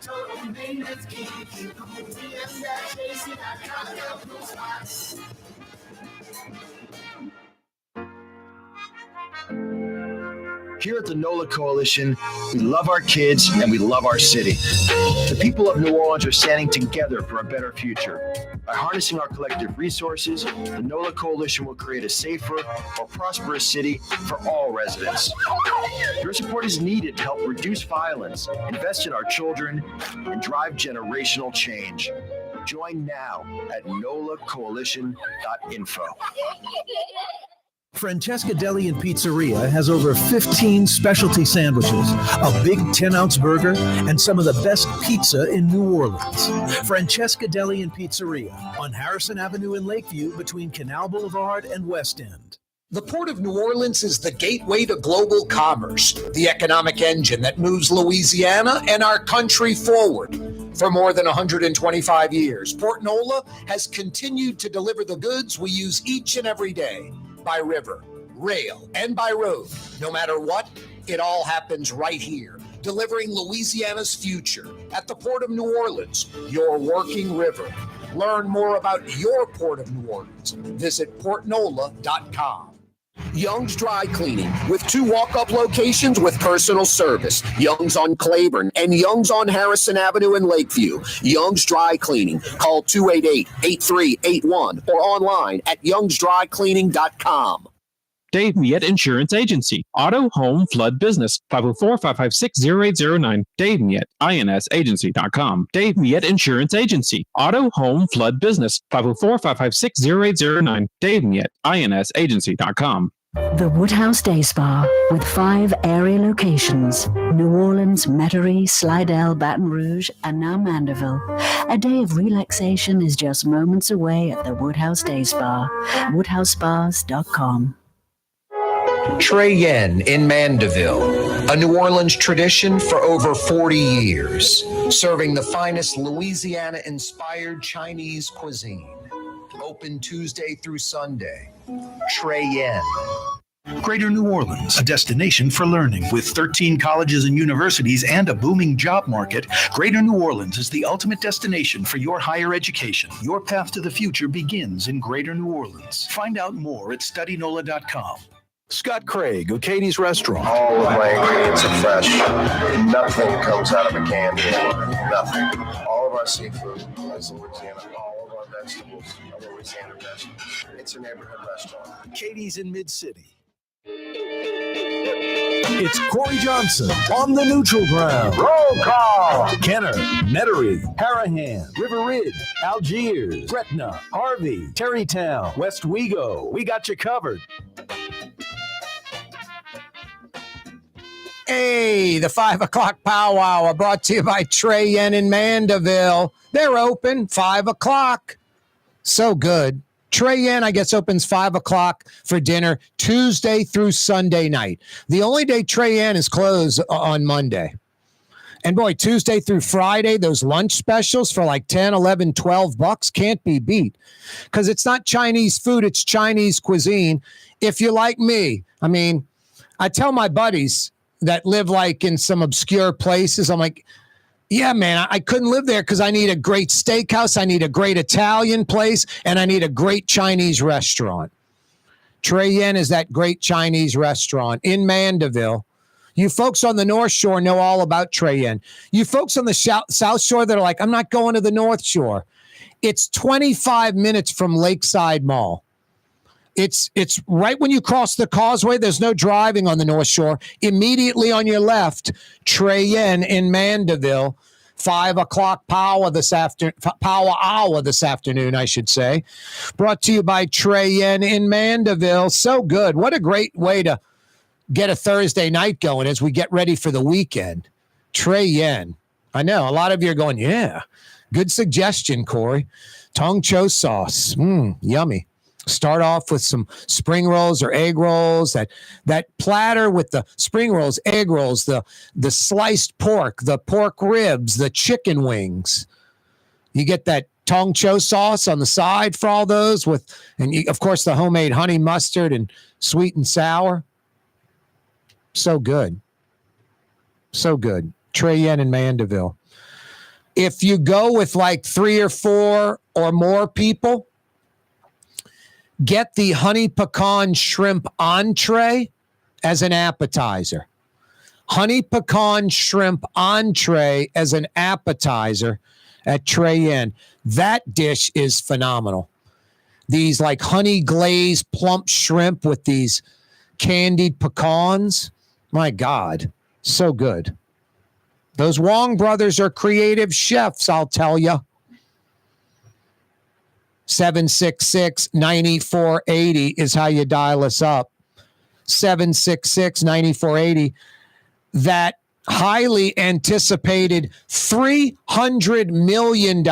Q: Total maintenance keeps you cool. TM-AC.com, your cool spots.
C: Here at the NOLA Coalition, we love our kids and we love our city. The people of New Orleans are standing together for a better future. By harnessing our collective resources, the NOLA Coalition will create a safer, more prosperous city for all residents. Your support is needed to help reduce violence, invest in our children, and drive generational change. Join now at nolacoalition.info.
F: Francesca Deli and Pizzeria has over 15 specialty sandwiches, a big 10-ounce burger, and some of the best pizza in New Orleans. Francesca Deli and Pizzeria on Harrison Avenue in Lakeview between Canal Boulevard and West End.
A: The Port of New Orleans is the gateway to global commerce, the economic engine that moves Louisiana and our country forward. For more than 125 years, Portnola has continued to deliver the goods we use each and every day by river, rail, and by road. No matter what, it all happens right here, delivering Louisiana's future at the Port of New Orleans, your working river. Learn more about your Port of New Orleans. Visit portnola.com.
N: Young's Dry Cleaning with 2 walk-up locations with personal service. Young's on Claiborne and Young's on Harrison Avenue in Lakeview. Young's Dry Cleaning. Call 288-8381 or online at youngsdrycleaning.com.
D: Dave Miette Insurance Agency. Auto, home, flood, business. 504-556-0809. Dave Miette, INSagency.com. Dave Miette Insurance Agency. Auto, home, flood, business. 504-556-0809. Dave Miette, INSagency.com.
B: The Woodhouse Day Spa, with 5 area locations: New Orleans, Metairie, Slidell, Baton Rouge, and now Mandeville. A day of relaxation is just moments away at the Woodhouse Day Spa. WoodhouseSpas.com.
O: Trey Yen in Mandeville, a New Orleans tradition for over 40 years, serving the finest Louisiana-inspired Chinese cuisine. Open Tuesday through Sunday. Trey Yen.
F: Greater New Orleans, a destination for learning. With 13 colleges and universities and a booming job market, Greater New Orleans is the ultimate destination for your higher education. Your path to the future begins in Greater New Orleans. Find out more at studynola.com.
G: Scott Craig of Katie's Restaurant.
C: All of my ingredients are fresh. Nothing comes out of a can here. Nothing. All of our seafood is Louisiana. All of our vegetables are Louisiana vegetables. It's a neighborhood restaurant.
G: Katie's in Mid-City. It's Corey Johnson on the neutral ground.
L: Roll call.
G: Kenner, Metairie, Harahan, River Ridge, Algiers, Gretna, Harvey, Terrytown, West Wego. We got you covered.
A: Hey, the 5 o'clock powwow are brought to you by Trey Yen in Mandeville. They're open 5 o'clock. So good. Trey Yen, I guess, opens 5 o'clock for dinner Tuesday through Sunday night. The only day Trey Yen is closed on Monday. And boy, Tuesday through Friday, those lunch specials for like 10, 11, 12 bucks can't be beat. Because it's not Chinese food, it's Chinese cuisine. If you like me, I mean, I tell my buddies that live like in some obscure places, I'm like, yeah, man, I couldn't live there because I need a great steakhouse, I need a great Italian place, and I need a great Chinese restaurant. Trey Yen is that great Chinese restaurant in Mandeville. You folks on the North Shore know all about Trey Yen. You folks on the South Shore that are like, I'm not going to the North Shore. It's 25 minutes from Lakeside Mall. It's right when you cross the causeway. There's no driving on the North Shore. Immediately on your left, Trey Yen in Mandeville. 5 o'clock power hour this afternoon, I should say. Brought to you by Trey Yen in Mandeville. So good. What a great way to get a Thursday night going as we get ready for the weekend. Trey Yen. I know a lot of you are going, yeah. Good suggestion, Corey. Tong cho sauce. Yummy. Start off with some spring rolls or egg rolls. That platter with the spring rolls, egg rolls, the sliced pork, the pork ribs, the chicken wings. You get that tong cho sauce on the side for all those of course, the homemade honey mustard and sweet and sour. So good. So good. Trey Yen in Mandeville. If you go with like 3 or 4 or more people, get the honey pecan shrimp entree as an appetizer. Honey pecan shrimp entree as an appetizer at Trey Yen. That dish is phenomenal. These like honey glazed plump shrimp with these candied pecans. My God, so good. Those Wong brothers are creative chefs, I'll tell you. 766-9480 is how you dial us up. 766-9480. That highly anticipated $300 million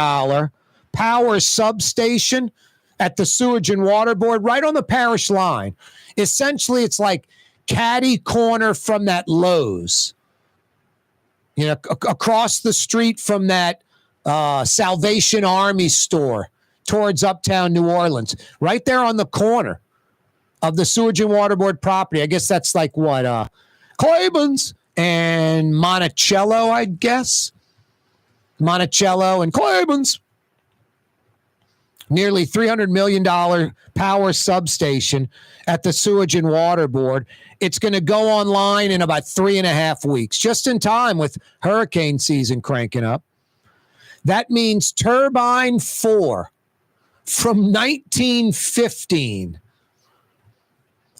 A: power substation at the Sewage and Water Board, right on the parish line. Essentially, it's like catty corner from that Lowe's. You know, across the street from that Salvation Army store towards uptown New Orleans, right there on the corner of the Sewage and Water Board property. I guess that's like what? Claiborne's and Monticello, I guess. Monticello and Claiborne's. Nearly $300 million power substation at the Sewage and Water Board. It's going to go online in about 3.5 weeks, just in time with hurricane season cranking up. That means turbine 4 from 1915.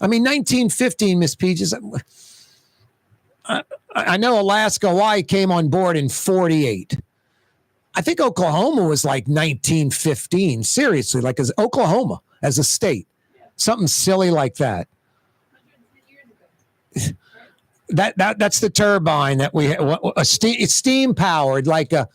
A: I mean, 1915, Miss Peaches. I know Alaska, Hawaii came on board in 48. I think Oklahoma was like 1915. Seriously, like as Oklahoma as a state, something silly like that. That's the turbine that we it's steam powered, like a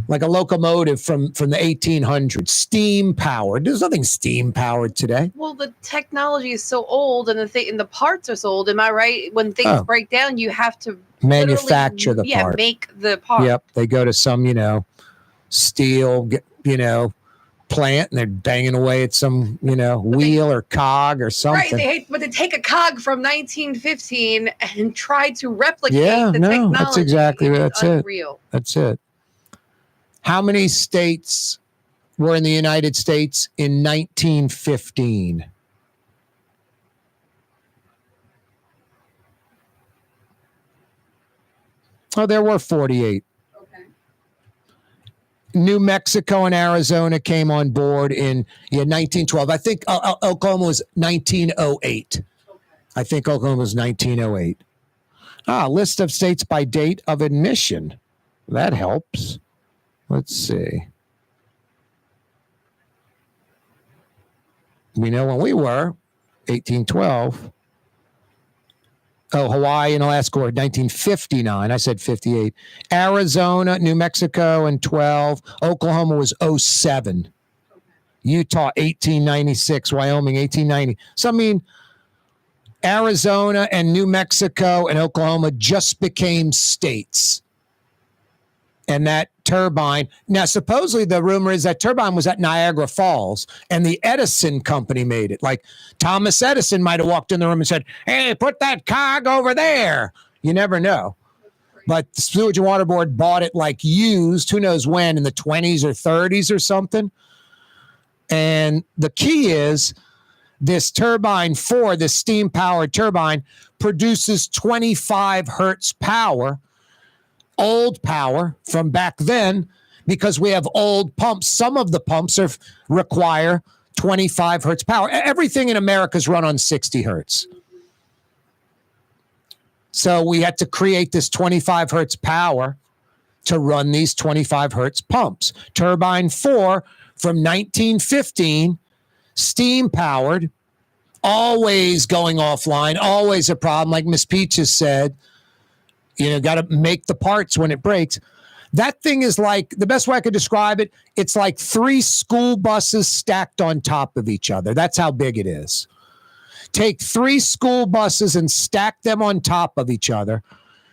A: locomotive from the 1800s. Steam powered. There's nothing steam powered today.
H: Well, the technology is so old, and the parts are so old. Am I right? When things break down, you have to
A: manufacture the part.
H: Make the part.
A: Yep, they go to some steel plant, and they're banging away at some wheel or cog or something.
H: Right, but they take a cog from 1915 and try to replicate the technology.
A: That's exactly that's
H: unreal.
A: That's it. How many states were in the United States in 1915? Oh, there were 48.
H: Okay.
A: New Mexico and Arizona came on board in 1912. I think Oklahoma was 1908. Okay. I think Oklahoma was 1908. List of states by date of admission. That helps. Let's see. We know when we were, 1812. Oh, Hawaii and Alaska were 1959. I said 58. Arizona, New Mexico, and 12. Oklahoma was 07. Utah, 1896. Wyoming, 1890. So, I mean, Arizona and New Mexico and Oklahoma just became states. And that turbine, now supposedly the rumor is that turbine was at Niagara Falls and the Edison company made it. Like Thomas Edison might have walked in the room and said, "Hey, put that cog over there." You never know. But the Sewage and Water Board bought it like used, who knows when, in the 20s or 30s or something. And the key is this turbine 4, this steam powered turbine, produces 25 hertz power. Old power from back then, because we have old pumps. Some of the pumps require 25 hertz power. Everything in America is run on 60 hertz. So we had to create this 25 hertz power to run these 25 hertz pumps. Turbine 4 from 1915, steam powered, always going offline, always a problem, like Miss Peaches said. Got to make the parts when it breaks. That thing is like, the best way I could describe it, it's like 3 school buses stacked on top of each other. That's how big it is. Take 3 school buses and stack them on top of each other,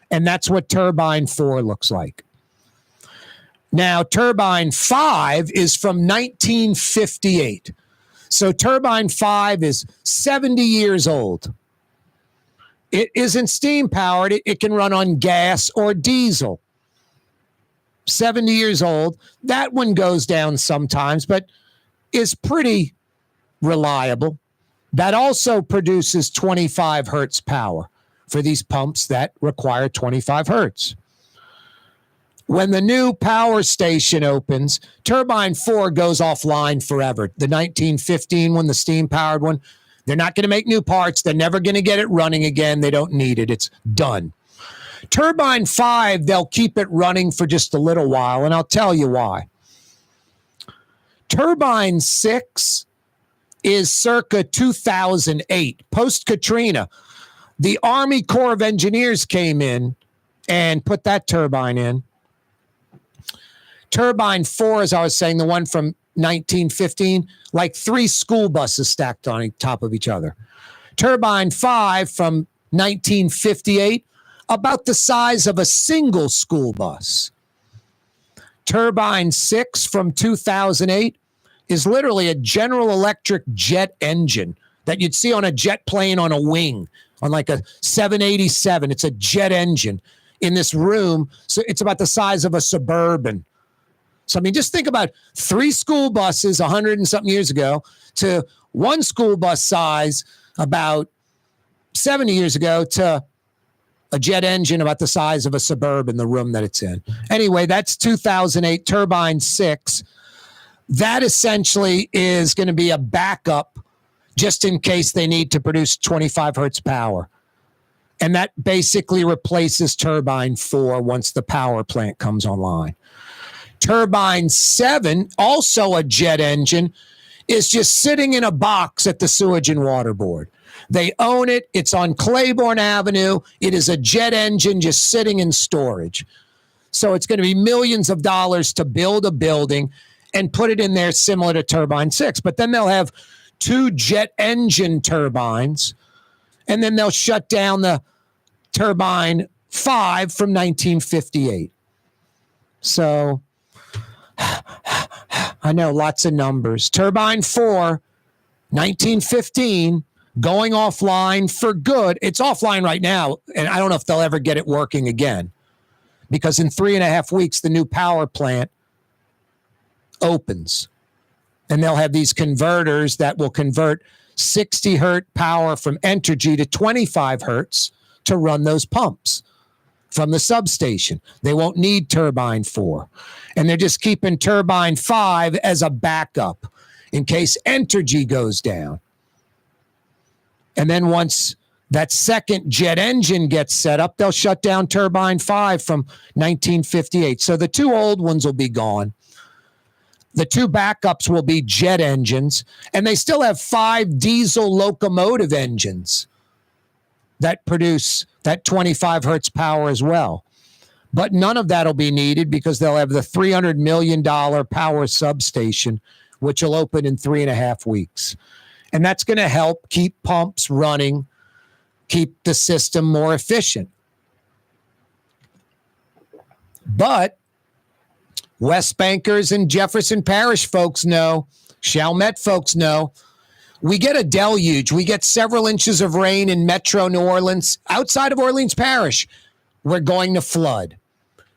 A: and that's what turbine 4 looks like. Now, turbine 5 is from 1958. So turbine 5 is 70 years old. It isn't steam powered. It can run on gas or diesel. 70 years old. That one goes down sometimes, but is pretty reliable. That also produces 25 hertz power for these pumps that require 25 hertz. When the new power station opens, turbine 4 goes offline forever. The 1915 one, the steam powered one, they're not going to make new parts. They're never going to get it running again. They don't need it. It's done. Turbine 5, they'll keep it running for just a little while, and I'll tell you why. Turbine 6 is circa 2008, post-Katrina. The Army Corps of Engineers came in and put that turbine in. Turbine 4, as I was saying, the one from 1915, like 3 school buses stacked on top of each other. Turbine 5 from 1958, about the size of a single school bus. Turbine 6 from 2008 is literally a General Electric jet engine that you'd see on a jet plane on a wing, on like a 787. It's a jet engine in this room. So it's about the size of a Suburban. So, I mean, just think about 3 school buses 100 and something years ago to 1 school bus size about 70 years ago to a jet engine about the size of a Suburban, the room that it's in. Anyway, that's 2008 Turbine 6. That essentially is going to be a backup just in case they need to produce 25 hertz power. And that basically replaces Turbine 4 once the power plant comes online. Turbine 7, also a jet engine, is just sitting in a box at the Sewage and Water Board. They own it. It's on Claiborne Avenue. It is a jet engine just sitting in storage. So it's going to be millions of dollars to build a building and put it in there similar to Turbine 6. But then they'll have 2 jet engine turbines, and then they'll shut down the Turbine 5 from 1958. So I know, lots of numbers. Turbine 4, 1915, going offline for good. It's offline right now, and I don't know if they'll ever get it working again, because in 3.5 weeks, the new power plant opens, and they'll have these converters that will convert 60 hertz power from Entergy to 25 hertz to run those pumps from the substation. They won't need Turbine 4. And they're just keeping Turbine 5 as a backup in case Entergy goes down. And then once that second jet engine gets set up, they'll shut down Turbine 5 from 1958. So the 2 old ones will be gone. The 2 backups will be jet engines. And they still have 5 diesel locomotive engines that produce that 25 hertz power as well. But none of that will be needed because they'll have the $300 million power substation, which will open in 3.5 weeks. And that's going to help keep pumps running, keep the system more efficient. But West Bankers and Jefferson Parish folks know, Chalmette folks know, we get a deluge. We get several inches of rain in metro New Orleans. Outside of Orleans Parish, we're going to flood.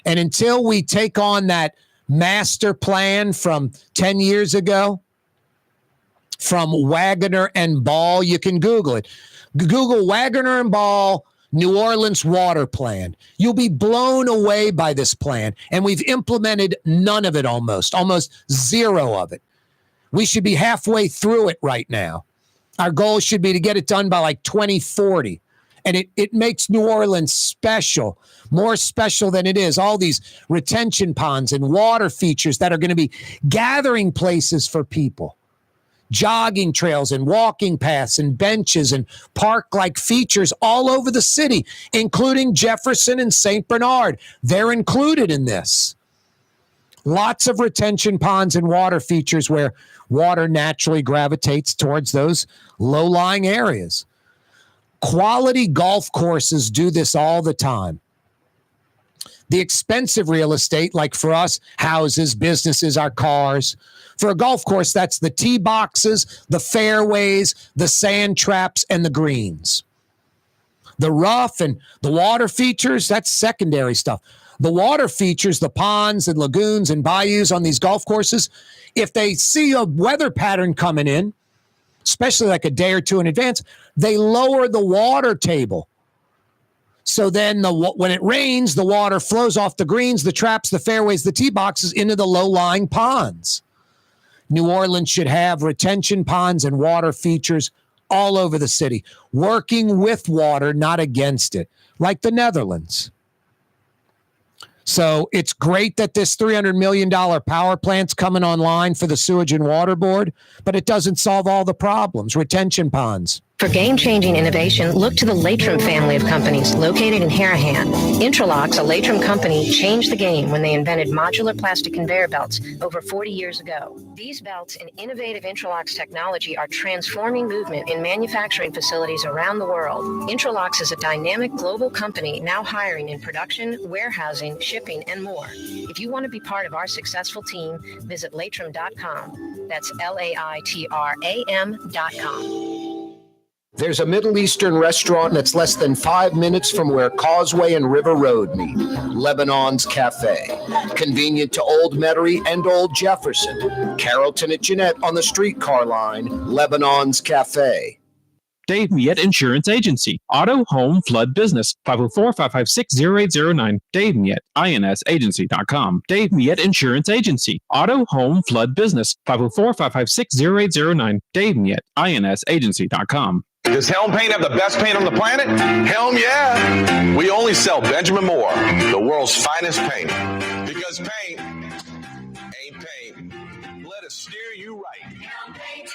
A: And until we take on that master plan from 10 years ago, from Wagoner and Ball, you can Google it. Google Wagoner and Ball, New Orleans water plan. You'll be blown away by this plan. And we've implemented none of it almost zero of it. We should be halfway through it right now. Our goal should be to get it done by like 2040. And it makes New Orleans special, more special than it is. All these retention ponds and water features that are going to be gathering places for people. Jogging trails and walking paths and benches and park-like features all over the city, including Jefferson and St. Bernard. They're included in this. Lots of retention ponds and water features where water naturally gravitates towards those low-lying areas. Quality golf courses do this all the time. The expensive real estate, like for us, houses, businesses, our cars. For a golf course, that's the tee boxes, the fairways, the sand traps, and the greens. The rough and the water features, that's secondary stuff. The water features, the ponds and lagoons and bayous on these golf courses, if they see a weather pattern coming in, especially like a day or two in advance, they lower the water table. So then when it rains, the water flows off the greens, the traps, the fairways, the tee boxes into the low-lying ponds. New Orleans should have retention ponds and water features all over the city, working with water, not against it, like the Netherlands. So it's great that this $300 million power plant's coming online for the Sewage and Water Board, but it doesn't solve all the problems. Retention ponds,
J: For game-changing innovation, look to the Latrim family of companies located in Harahan. Intralocks, a Latrim company, changed the game when they invented modular plastic conveyor belts over 40 years ago. These belts and innovative Intralocks technology are transforming movement in manufacturing facilities around the world. Intralocks is a dynamic global company now hiring in production, warehousing, shipping, and more. If you want to be part of our successful team, visit Latrim.com. That's LAITRAM.com.
O: There's a Middle Eastern restaurant that's less than 5 minutes from where Causeway and River Road meet, Lebanon's Cafe. Convenient to Old Metairie and Old Jefferson. Carrollton at Jeanette on the streetcar line, Lebanon's Cafe.
D: Dave Miette Insurance Agency. Auto, home, flood, business. 504-556-0809. Dave Miette, INSagency.com. Dave Miette Insurance Agency. Auto, home, flood, business. 504-556-0809. Dave Miette, INSagency.com.
E: Does Helm Paint have the best paint on the planet? Helm, yeah. We only sell Benjamin Moore, the world's finest paint. Because paint ain't paint. Let us steer you right. Helm Paint.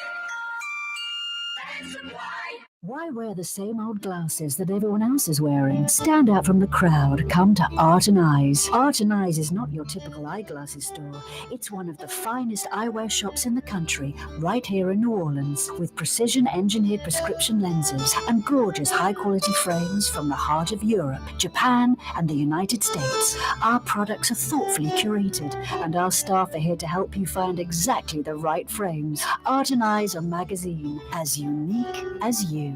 B: Why wear the same old glasses that everyone else is wearing? Stand out from the crowd. Come to Art and Eyes. Art and Eyes is not your typical eyeglasses store. It's one of the finest eyewear shops in the country, right here in New Orleans, with precision-engineered prescription lenses and gorgeous high-quality frames from the heart of Europe, Japan, and the United States. Our products are thoughtfully curated, and our staff are here to help you find exactly the right frames. Art and Eyes, a magazine as unique as you.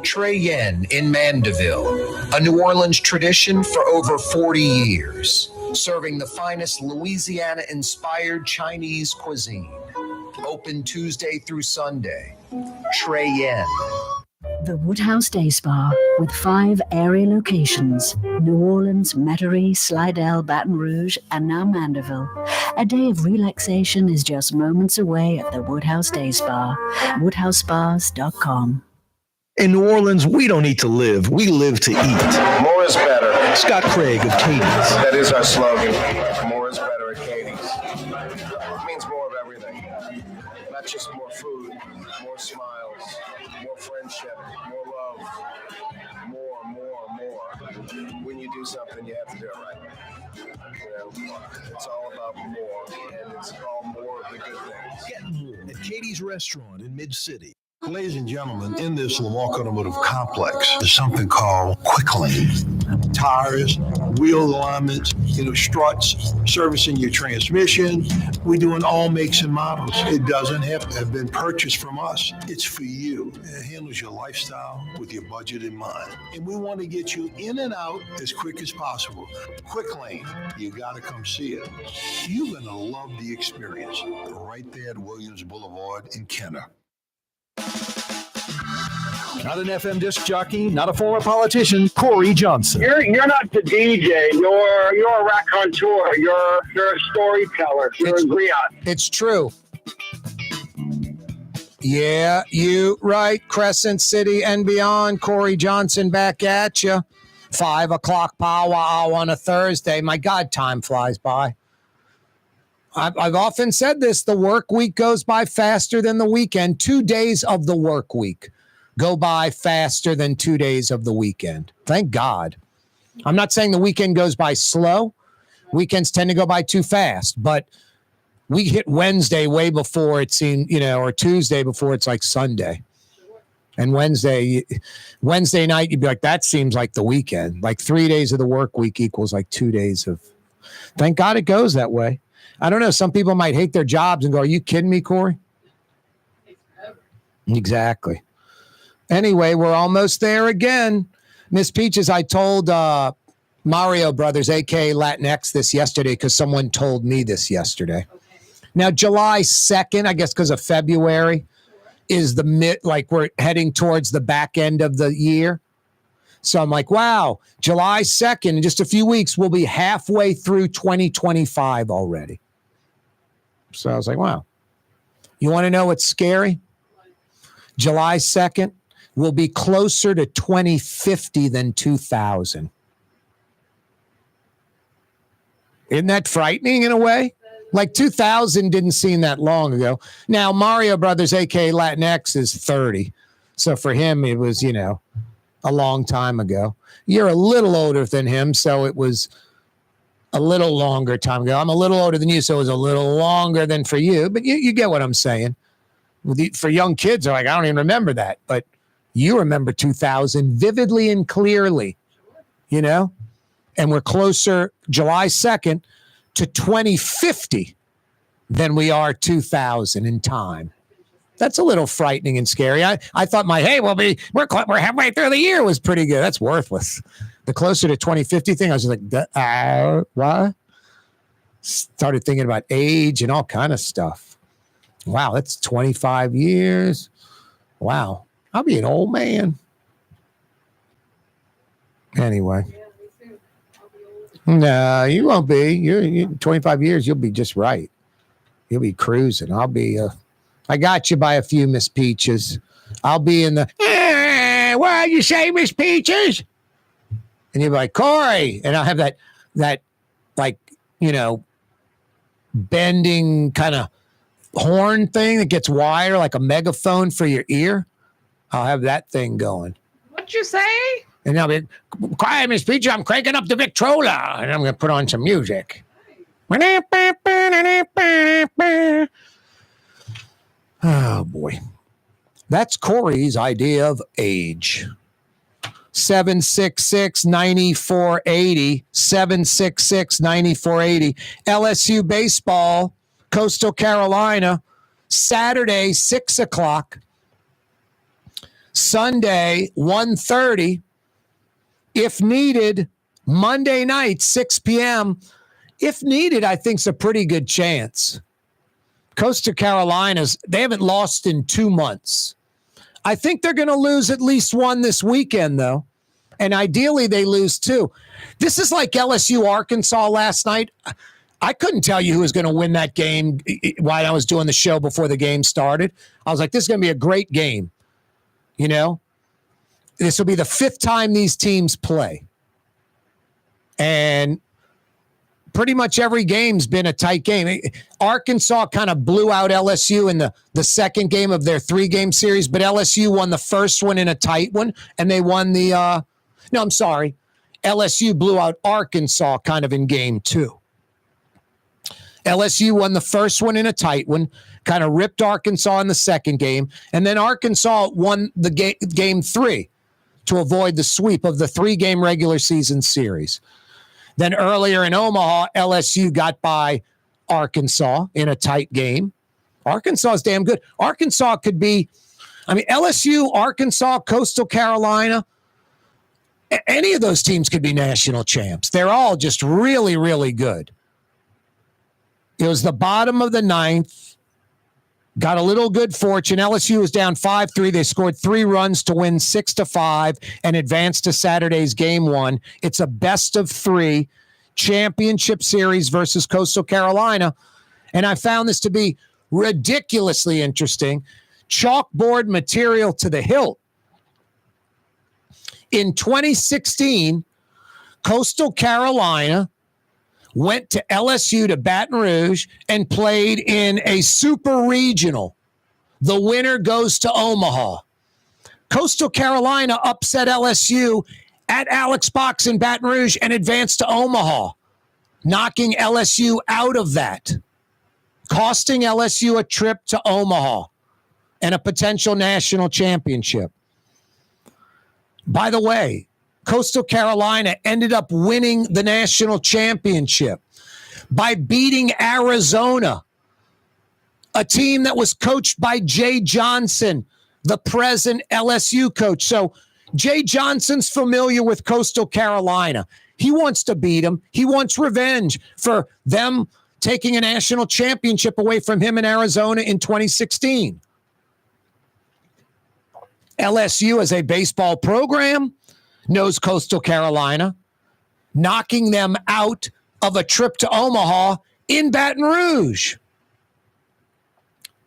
O: Trey Yen in Mandeville, a New Orleans tradition for over 40 years, serving the finest Louisiana-inspired Chinese cuisine. Open Tuesday through Sunday. Trey Yen.
B: The Woodhouse Day Spa, with 5 area locations: New Orleans, Metairie, Slidell, Baton Rouge, and now Mandeville. A day of relaxation is just moments away at the Woodhouse Day Spa. WoodhouseSpas.com.
G: In New Orleans, we don't eat to live. We live to eat.
C: More is better.
G: Scott Craig of Katie's.
C: That is our slogan. More is better at Katie's. It means more of everything. Not just more food, more smiles, more friendship, more love, more. When you do something, you have to do it right. You know, it's all about more, and it's all more of the good things.
G: Get more at Katie's Restaurant in Mid-City.
I: Ladies and gentlemen, in this Lamar Automotive Complex, there's something called quick lane. Tires, wheel alignments, struts, servicing your transmission. We do in all makes and models. It doesn't have to have been purchased from us. It's for you. It handles your lifestyle with your budget in mind. And we want to get you in and out as quick as possible. Quick lane, you got to come see it. You're going to love the experience. Right there at Williams Boulevard in Kenner.
G: Not an FM disc jockey, not a former politician, Corey Johnson.
R: You're not the DJ. You're a raconteur. You're a storyteller. You're a griot.
A: It's true. Yeah, you right. Crescent City and beyond. Corey Johnson back at you. 5 o'clock powwow on a Thursday. My God, time flies by. I've often said this, the work week goes by faster than the weekend. 2 days of the work week go by faster than 2 days of the weekend. Thank God. I'm not saying the weekend goes by slow. Weekends tend to go by too fast, but we hit Wednesday way before it seemed, or Tuesday before it's like Sunday. And Wednesday night, you'd be like, that seems like the weekend. Like 3 days of the work week equals like 2 days of, thank God it goes that way. I don't know. Some people might hate their jobs and go, are you kidding me, Corey? Exactly. Anyway, we're almost there again. Miss Peaches, I told Mario Brothers, a.k.a. Latinx, this yesterday because someone told me this yesterday. Okay. Now, July 2nd, I guess because of February, is we're heading towards the back end of the year. So I'm like, wow, July 2nd, in just a few weeks, we'll be halfway through 2025 already. So I was like, wow. You want to know what's scary? July 2nd will be closer to 2050 than 2000. Isn't that frightening in a way? Like 2000 didn't seem that long ago. Now, Mario Brothers, a.k.a. Latinx, is 30. So for him, it was, a long time ago. You're a little older than him, so it was a little longer time ago. I'm a little older than you, so it was a little longer than for you. But you get what I'm saying. For young kids, they're like, I don't even remember that. But you remember 2000 vividly and clearly, And we're closer July 2nd to 2050 than we are 2000 in time. That's a little frightening and scary. I thought we're halfway through the year was pretty good. That's worthless. The closer to 2050 thing, I was just like, what? Started thinking about age and all kind of stuff. Wow, that's 25 years. Wow, I'll be an old man. Anyway. No, you won't be. You're 25 years, you'll be just right. You'll be cruising. I got you by a few, Miss Peaches. I'll be in the, what you say, Miss Peaches? And you'll be like, Corey. And I'll have that like, bending kind of horn thing that gets wire like a megaphone for your ear. I'll have that thing going.
H: What'd you say?
A: And I'll be, quiet, Miss Peaches, I'm cranking up the Victrola. And I'm going to put on some music. Oh, boy. That's Corey's idea of age. 766-9480. 766-9480. LSU baseball, Coastal Carolina, Saturday, 6 o'clock. Sunday, 1:30. If needed, Monday night, 6 p.m. If needed, I think it's a pretty good chance. Coastal Carolina's, they haven't lost in 2 months. I think they're going to lose at least one this weekend, though. And ideally, they lose two. This is like LSU Arkansas last night. I couldn't tell you who was going to win that game while I was doing the show before the game started. I was like, this is going to be a great game. This will be the 5th time these teams play. And pretty much every game's been a tight game. Arkansas kind of blew out LSU in the second game of their 3-game series, but LSU won the first one in a tight one, and they won LSU blew out Arkansas kind of in game 2. LSU won the first one in a tight one, kind of ripped Arkansas in the second game, and then Arkansas won the game 3 to avoid the sweep of the 3-game regular season series. Then earlier in Omaha, LSU got by Arkansas in a tight game. Arkansas is damn good. Arkansas could be, LSU, Arkansas, Coastal Carolina, any of those teams could be national champs. They're all just really, really good. It was the bottom of the 9th. Got a little good fortune. LSU was down 5-3. They scored 3 runs to win 6-5 and advanced to Saturday's game 1. It's a best of 3 championship series versus Coastal Carolina. And I found this to be ridiculously interesting. Chalkboard material to the hilt. In 2016, Coastal Carolina went to LSU to Baton Rouge and played in a super regional. The winner goes to Omaha. Coastal Carolina upset LSU at Alex Box in Baton Rouge and advanced to Omaha, knocking LSU out of that, costing LSU a trip to Omaha and a potential national championship. By the way, Coastal Carolina ended up winning the national championship by beating Arizona, a team that was coached by Jay Johnson, the present LSU coach. So Jay Johnson's familiar with Coastal Carolina. He wants to beat them. He wants revenge for them taking a national championship away from him in Arizona in 2016. LSU as a baseball program knows Coastal Carolina, knocking them out of a trip to Omaha in Baton Rouge.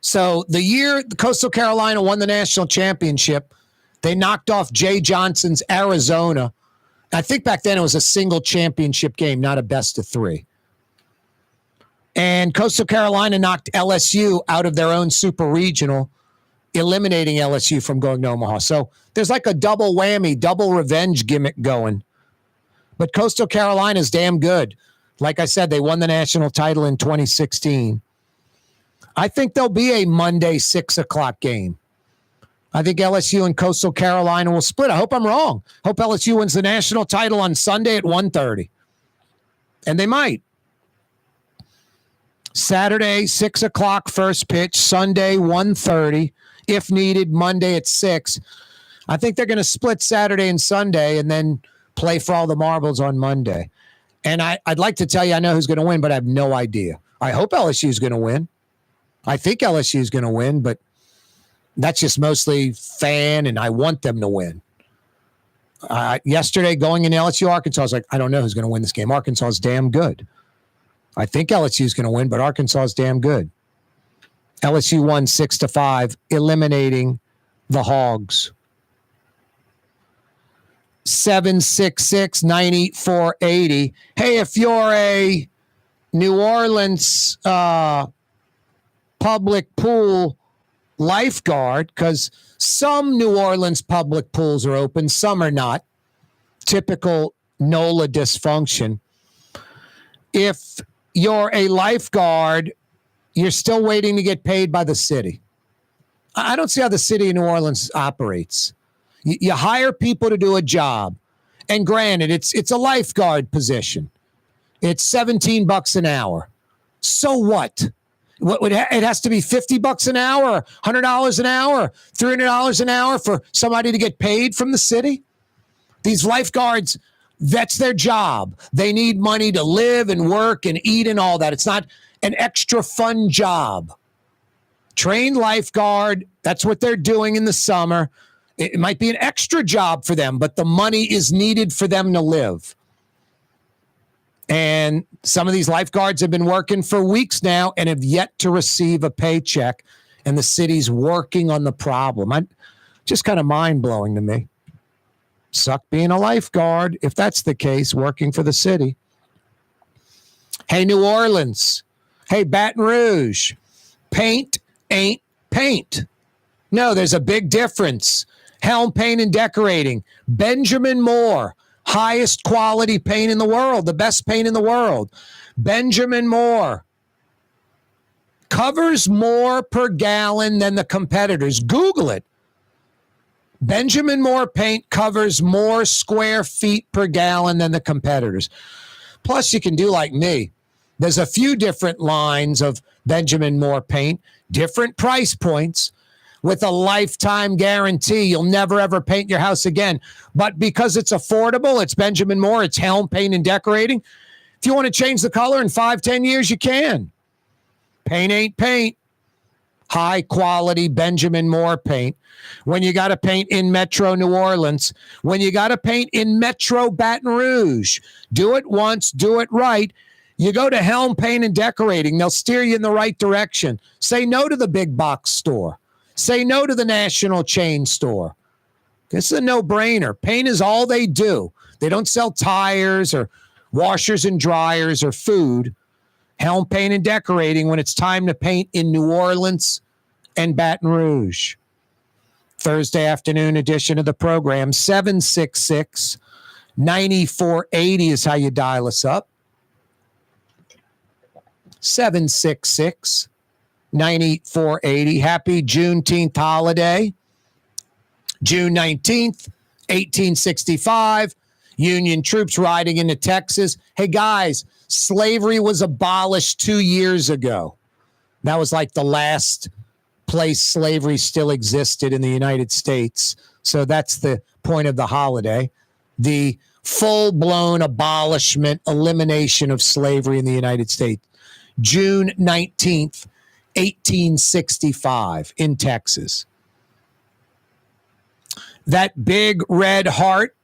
A: So the year Coastal Carolina won the national championship, they knocked off Jay Johnson's Arizona. I think back then it was a single championship game, not a best of 3. And Coastal Carolina knocked LSU out of their own super regional eliminating LSU from going to Omaha. So there's like a double whammy, double revenge gimmick going. But Coastal Carolina is damn good. Like I said, they won the national title in 2016. I think there'll be a Monday 6 o'clock game. I think LSU and Coastal Carolina will split. I hope I'm wrong. Hope LSU wins the national title on Sunday at 1:30. And they might. Saturday, 6 o'clock first pitch. Sunday, 1:30. If needed, Monday at 6. I think they're going to split Saturday and Sunday and then play for all the marbles on Monday. And I'd like to tell you I know who's going to win, but I have no idea. I hope LSU is going to win. I think LSU is going to win, but that's just mostly fan, and I want them to win. Yesterday, going in LSU, Arkansas, I was like, I don't know who's going to win this game. Arkansas is damn good. I think LSU is going to win, but Arkansas is damn good. LSU won 6-5, eliminating the Hogs. 766-9480. Hey, if you're a New Orleans public pool lifeguard, because some New Orleans public pools are open, some are not. Typical NOLA dysfunction. If you're a lifeguard, you're still waiting to get paid by the city. I don't see how the city of New Orleans operates. You hire people to do a job. And granted, it's a lifeguard position. It's $17 an hour. So what? It has to be $50 an hour, $100 an hour, $300 an hour for somebody to get paid from the city? These lifeguards, that's their job. They need money to live and work and eat and all that. It's not an extra fun job. Trained lifeguard, that's what they're doing in the summer. It might be an extra job for them, but the money is needed for them to live. And some of these lifeguards have been working for weeks now and have yet to receive a paycheck, and the city's working on the problem. Just kind of mind-blowing to me. Suck being a lifeguard, if that's the case, working for the city. Hey, New Orleans. Hey, Baton Rouge. Paint ain't paint. No, there's a big difference. Helm Paint and Decorating. Benjamin Moore. Highest quality paint in the world. The best paint in the world. Benjamin Moore. Covers more per gallon than the competitors. Google it. Benjamin Moore paint covers more square feet per gallon than the competitors. Plus, you can do like me. There's a few different lines of Benjamin Moore paint, different price points, with a lifetime guarantee. You'll never, ever paint your house again. But because it's affordable, it's Benjamin Moore, it's Helm Paint and Decorating. If you want to change the color in 5-10 years, you can. Paint ain't paint. High quality Benjamin Moore paint. When you got to paint in Metro New Orleans, when you got to paint in Metro Baton Rouge, do it once, do it right. You go to Helm Paint and Decorating. They'll steer you in the right direction. Say no to the big box store. Say no to the national chain store. This is a no-brainer. Paint is all they do. They don't sell tires or washers and dryers or food. Helm Paint and Decorating when it's time to paint in New Orleans and Baton Rouge. Thursday afternoon edition of the program, 766-9480 is how you dial us up. 766-9480. Happy Juneteenth holiday. June 19th, 1865. Union troops riding into Texas. Hey, guys, slavery was abolished 2 years ago. That was like the last place slavery still existed in the United States. So that's the point of the holiday. The full-blown abolishment, elimination of slavery in the United States. June 19th, 1865 in Texas. That big red heart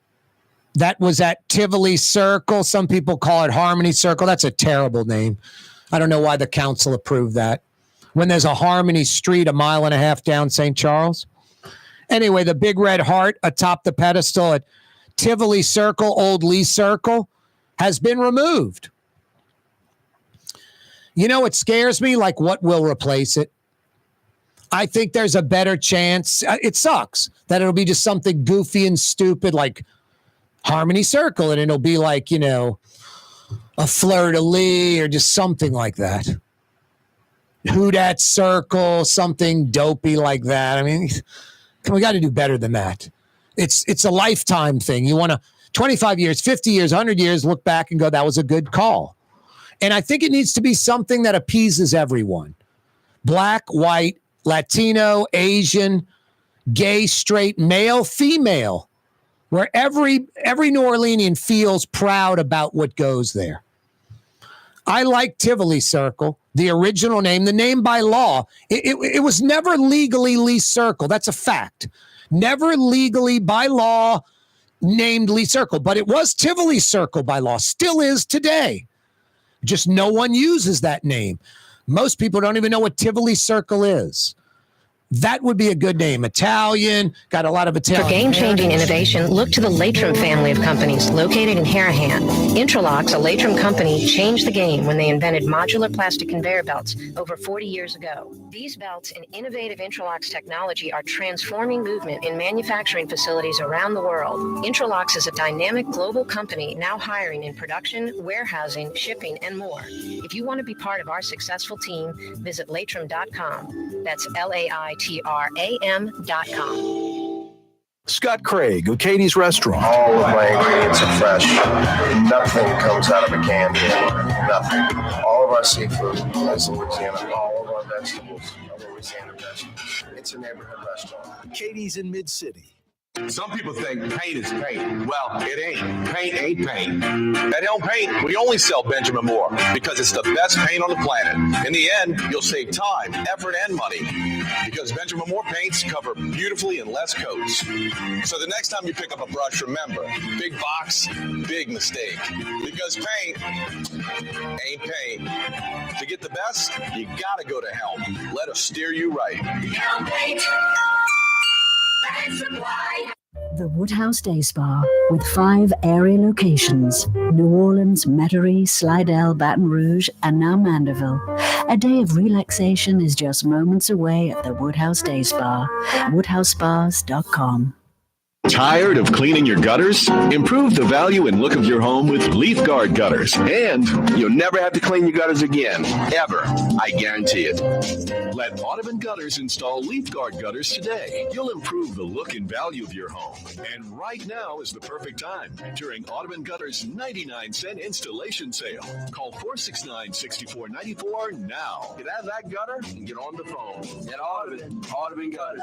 A: that was at Tivoli Circle. Some people call it Harmony Circle. That's a terrible name. I don't know why the council approved that. When there's a Harmony Street a mile and a half down St. Charles. Anyway, the big red heart atop the pedestal at Tivoli Circle, Old Lee Circle, has been removed. You know what scares me? Like what will replace it? I think there's a better chance. It sucks that it'll be just something goofy and stupid like Harmony Circle, and it'll be like, a fleur-de-lis or just something like that. Who Dat Circle, something dopey like that. I mean, we got to do better than that. It's a lifetime thing. You want to 25 years, 50 years, 100 years, look back and go, that was a good call. And I think it needs to be something that appeases everyone. Black, white, Latino, Asian, gay, straight, male, female, where every New Orleanian feels proud about what goes there. I like Tivoli Circle, the original name, the name by law. It was never legally Lee Circle. That's a fact. Never legally by law named Lee Circle, but it was Tivoli Circle by law. Still is today. Just no one uses that name. Most people don't even know what Tivoli Circle is. That would be a good name. Italian, got a lot of Italian.
J: For game-changing innovation, look to the Latrim family of companies located in Harahan. Intralocks, a Latrim company, changed the game when they invented modular plastic conveyor belts over 40 years ago. These belts and innovative Intralocks technology are transforming movement in manufacturing facilities around the world. Intralocks is a dynamic global company now hiring in production, warehousing, shipping, and more. If you want to be part of our successful team, visit latrim.com. That's LAITRAM.com.
G: Scott Craig of Katie's Restaurant.
S: All of my ingredients are fresh. Nothing comes out of a can here. Nothing. All of our seafood is Louisiana. All of our vegetables are Louisiana vegetables. It's a neighborhood restaurant.
G: Katie's in Mid-City.
E: Some people think paint is paint. Well, it ain't. Paint ain't paint. At Helm Paint, we only sell Benjamin Moore because it's the best paint on the planet. In the end, you'll save time, effort, and money because Benjamin Moore paints cover beautifully in less coats. So the next time you pick up a brush, remember, big box, big mistake. Because paint ain't paint. To get the best, you gotta go to Helm. Let us steer you right. Helm Paint.
B: The Woodhouse Day Spa, with 5 area locations: New Orleans, Metairie, Slidell, Baton Rouge, and now Mandeville. A day of relaxation is just moments away at the Woodhouse Day Spa. WoodhouseSpas.com.
K: Tired of cleaning your gutters? Improve the value and look of your home with Leaf Guard gutters. And you'll never have to clean your gutters again, ever. I guarantee it. Let Audubon Gutters install Leaf Guard gutters today. You'll improve the look and value of your home. And right now is the perfect time during Audubon Gutters 99-cent installation sale. Call 469-6494 now. Get out of that gutter and get on the phone. At Audubon Gutters.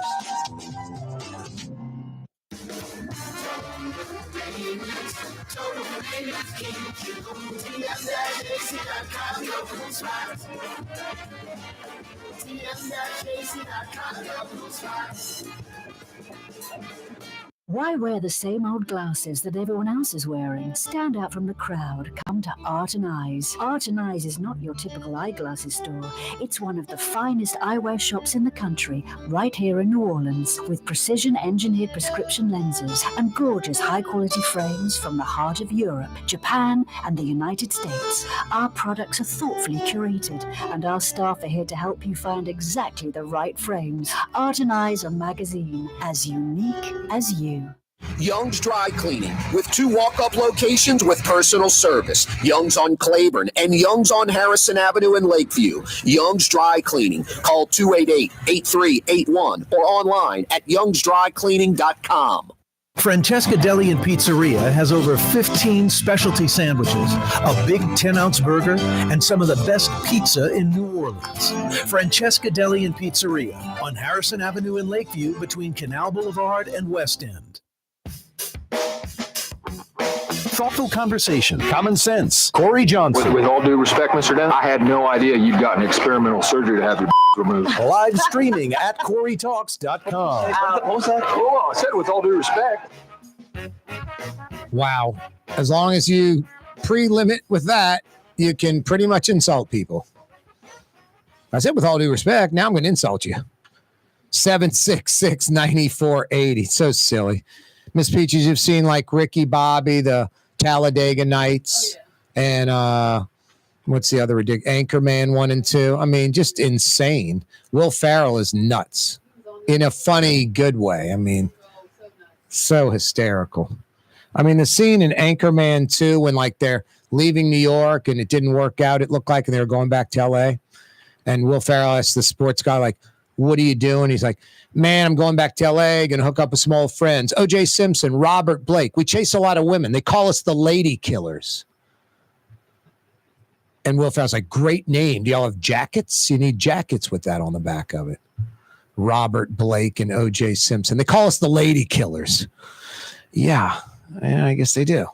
B: Why wear the same old glasses that everyone else is wearing? Stand out from the crowd. Come to Art and Eyes. Art and Eyes is not your typical eyeglasses store. It's one of the finest eyewear shops in the country, right here in New Orleans, with precision-engineered prescription lenses and gorgeous high-quality frames from the heart of Europe, Japan, and the United States. Our products are thoughtfully curated, and our staff are here to help you find exactly the right frames. Art and Eyes, a magazine as unique as you.
N: Young's Dry Cleaning, with 2 walk-up locations with personal service. Young's on Claiborne and Young's on Harrison Avenue in Lakeview. Young's Dry Cleaning. Call 288-8381 or online at youngsdrycleaning.com.
F: Francesca Deli and Pizzeria has over 15 specialty sandwiches, a big 10-ounce burger, and some of the best pizza in New Orleans. Francesca Deli and Pizzeria on Harrison Avenue in Lakeview between Canal Boulevard and West End. Thoughtful conversation, common sense. Corey Johnson.
T: With all due respect, Mr. Dennis, I had no idea you'd gotten experimental surgery to have your removed.
G: Live streaming at CoreyTalks.com.
T: What was that? Oh, I said with all due respect.
A: Wow. As long as you pre-limit with that, you can pretty much insult people. I said with all due respect, now I'm going to insult you. 766-9480. So silly. Miss Peaches, you've seen like Ricky Bobby, the Talladega Nights, and What's the other ridiculous? Anchorman 1 and 2. I mean, just insane. Will Ferrell is nuts in a funny, good way. I mean, so hysterical. I mean, the scene in Anchorman 2 when like they're leaving New York and it didn't work out, it looked like, and they were going back to LA. And Will Ferrell asked the sports guy, like, what are you doing? He's like, man, I'm going back to LA, going to hook up with some old friends. O.J. Simpson, Robert Blake. We chase a lot of women. They call us the lady killers. And Will Ferrell's like, great name. Do y'all have jackets? You need jackets with that on the back of it. Robert Blake and O.J. Simpson. They call us the lady killers. Yeah, I guess they do.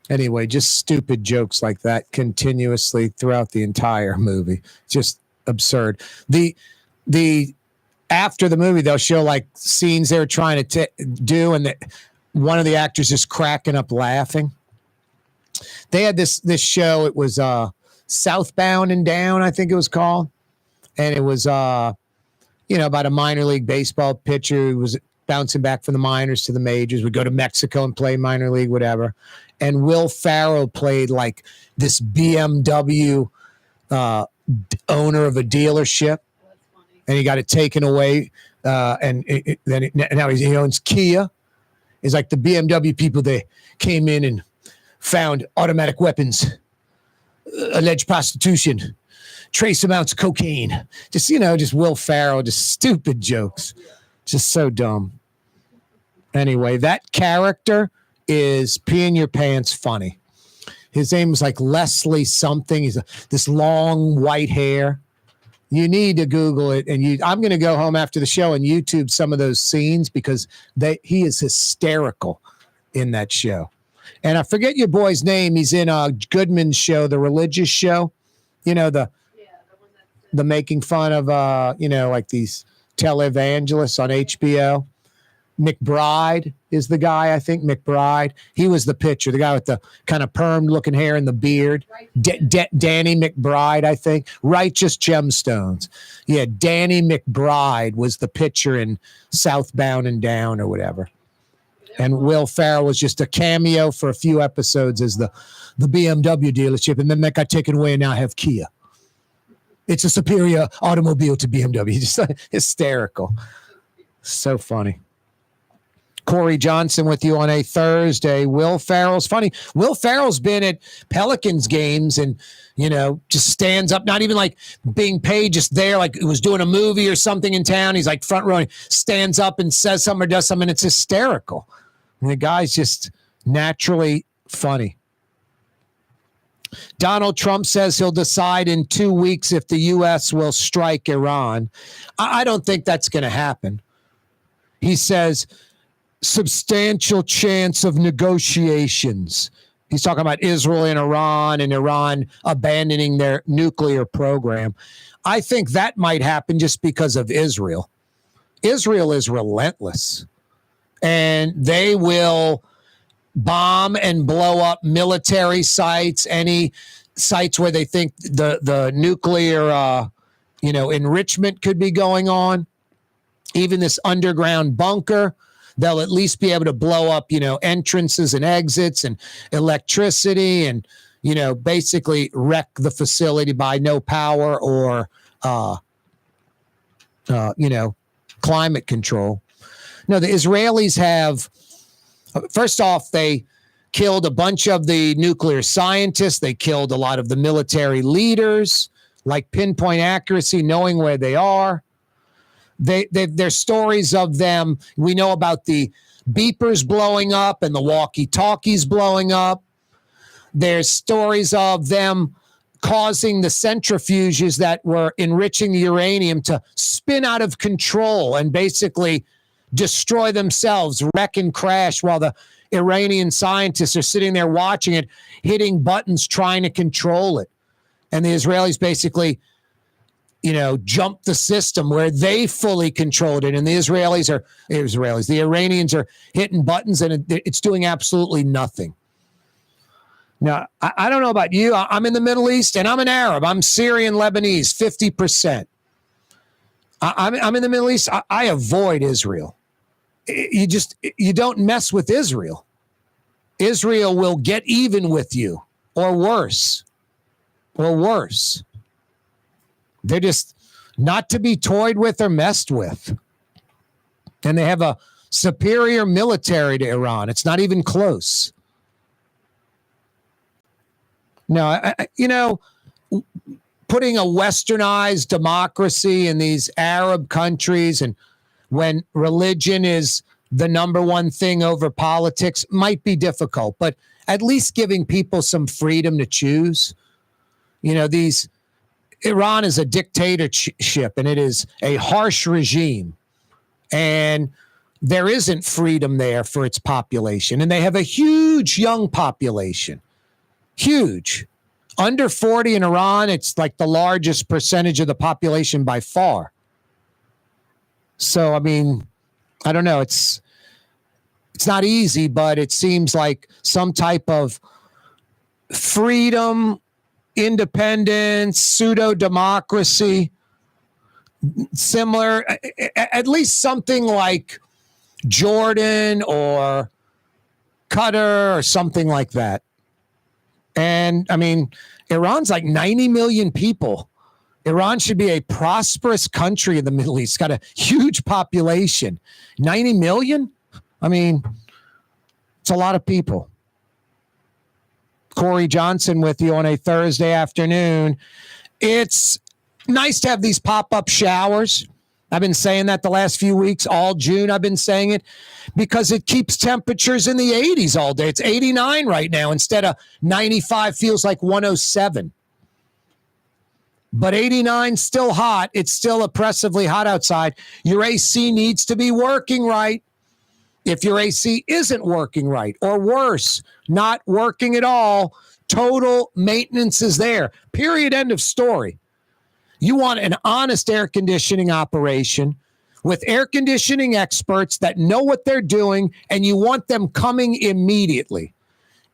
A: Anyway, just stupid jokes like that continuously throughout the entire movie. Just absurd. The after the movie, they'll show like scenes they were trying to do, and one of the actors is cracking up laughing. They had this show. It was Southbound and Down, I think it was called, and it was about a minor league baseball pitcher who was bouncing back from the minors to the majors. Would go to Mexico and play minor league, whatever. And Will Ferrell played like this BMW owner of a dealership, and he got it taken away. Now he owns Kia. It's like the BMW people. They came in and found automatic weapons, alleged prostitution, trace amounts of cocaine. Just Will Ferrell, just stupid jokes. Just so dumb. Anyway, that character is pee in your pants funny. His name was like Leslie something. He's this long white hair. You need to Google it. And I'm going to go home after the show and YouTube some of those scenes because he is hysterical in that show. And I forget your boy's name. He's in Goodman's show, the religious show. The making fun of like these televangelists on HBO. McBride is the guy, I think. McBride. He was the pitcher, the guy with the kind of permed looking hair and the beard. Danny McBride, I think. Righteous Gemstones. Yeah, Danny McBride was the pitcher in Southbound and Down or whatever. And Will Ferrell was just a cameo for a few episodes as the BMW dealership, and then that got taken away, and now I have Kia. It's a superior automobile to BMW. Just hysterical. So funny. Corey Johnson with you on a Thursday. Will Ferrell's funny. Will Ferrell's been at Pelicans games and, just stands up, not even like being paid, just there, like it was doing a movie or something in town. He's like front row, stands up and says something or does something. It's hysterical. And the guy's just naturally funny. Donald Trump says he'll decide in 2 weeks if the U.S. will strike Iran. I don't think that's going to happen. He says substantial chance of negotiations. He's talking about Israel and Iran abandoning their nuclear program. I think that might happen just because of Israel. Israel is relentless, and they will bomb and blow up military sites, any sites where they think the nuclear enrichment could be going on. Even this underground bunker, they'll at least be able to blow up, entrances and exits and electricity and, basically wreck the facility by no power or, climate control. No, the Israelis have, first off, they killed a bunch of the nuclear scientists. They killed a lot of the military leaders, like pinpoint accuracy, knowing where they are. There's stories of them. We know about the beepers blowing up and the walkie-talkies blowing up. There's stories of them causing the centrifuges that were enriching the uranium to spin out of control and basically destroy themselves, wreck and crash while the Iranian scientists are sitting there watching it, hitting buttons, trying to control it. And the Israelis basically jump the system where they fully controlled it. And the the Iranians are hitting buttons and it's doing absolutely nothing. Now, I don't know about you. I'm in the Middle East and I'm an Arab. I'm Syrian, Lebanese, 50%. I'm in the Middle East. I avoid Israel. You don't mess with Israel. Israel will get even with you or worse. or worse. They're just not to be toyed with or messed with. And they have a superior military to Iran. It's not even close. No, putting a westernized democracy in these Arab countries, and when religion is the number one thing over politics, might be difficult, but at least giving people some freedom to choose. Iran is a dictatorship, and it is a harsh regime, and there isn't freedom there for its population. And they have a huge young population, huge. Under 40 in Iran, it's like the largest percentage of the population by far. So, I mean, I don't know. It's not easy, but it seems like some type of freedom, independence, pseudo-democracy, similar, at least something like Jordan or Qatar or something like that. And, I mean, Iran's like 90 million people. Iran should be a prosperous country in the Middle East. It's got a huge population. 90 million? I mean, it's a lot of people. Corey Johnson with you on a Thursday afternoon. It's nice to have these pop-up showers. I've been saying that the last few weeks, all June I've been saying it, because it keeps temperatures in the 80s all day. It's 89 right now. Instead of 95 feels like 107. But 89 still hot. It's still oppressively hot outside. Your AC needs to be working right. If your AC isn't working right, or worse, not working at all, total maintenance is there. Period. End of story. You want an honest air conditioning operation with air conditioning experts that know what they're doing, and you want them coming immediately.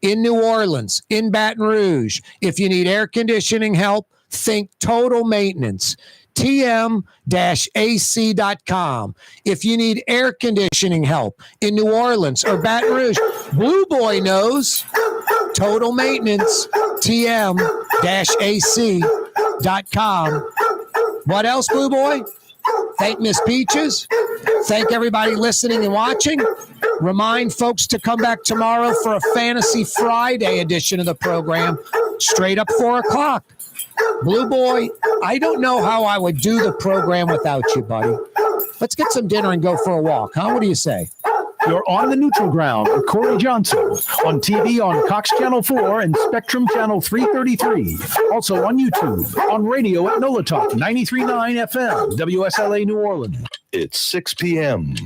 A: In New Orleans, in Baton Rouge, if you need air conditioning help, think Total Maintenance. TM-AC.com. If you need air conditioning help in New Orleans or Baton Rouge, Blue Boy knows. Total Maintenance. TM-AC.com. What else, Blue Boy? Thank Miss Peaches. Thank everybody listening and watching. Remind folks to come back tomorrow for a Fantasy Friday edition of the program, straight up 4 o'clock. Blue Boy, I don't know how I would do the program without you, buddy. Let's get some dinner and go for a walk, huh? What do you say?
F: You're on the neutral ground with Corey Johnson on TV on Cox Channel 4 and Spectrum Channel 333. Also on YouTube, on radio at NOLA Talk 93.9 FM, WSLA New Orleans.
G: It's 6 p.m.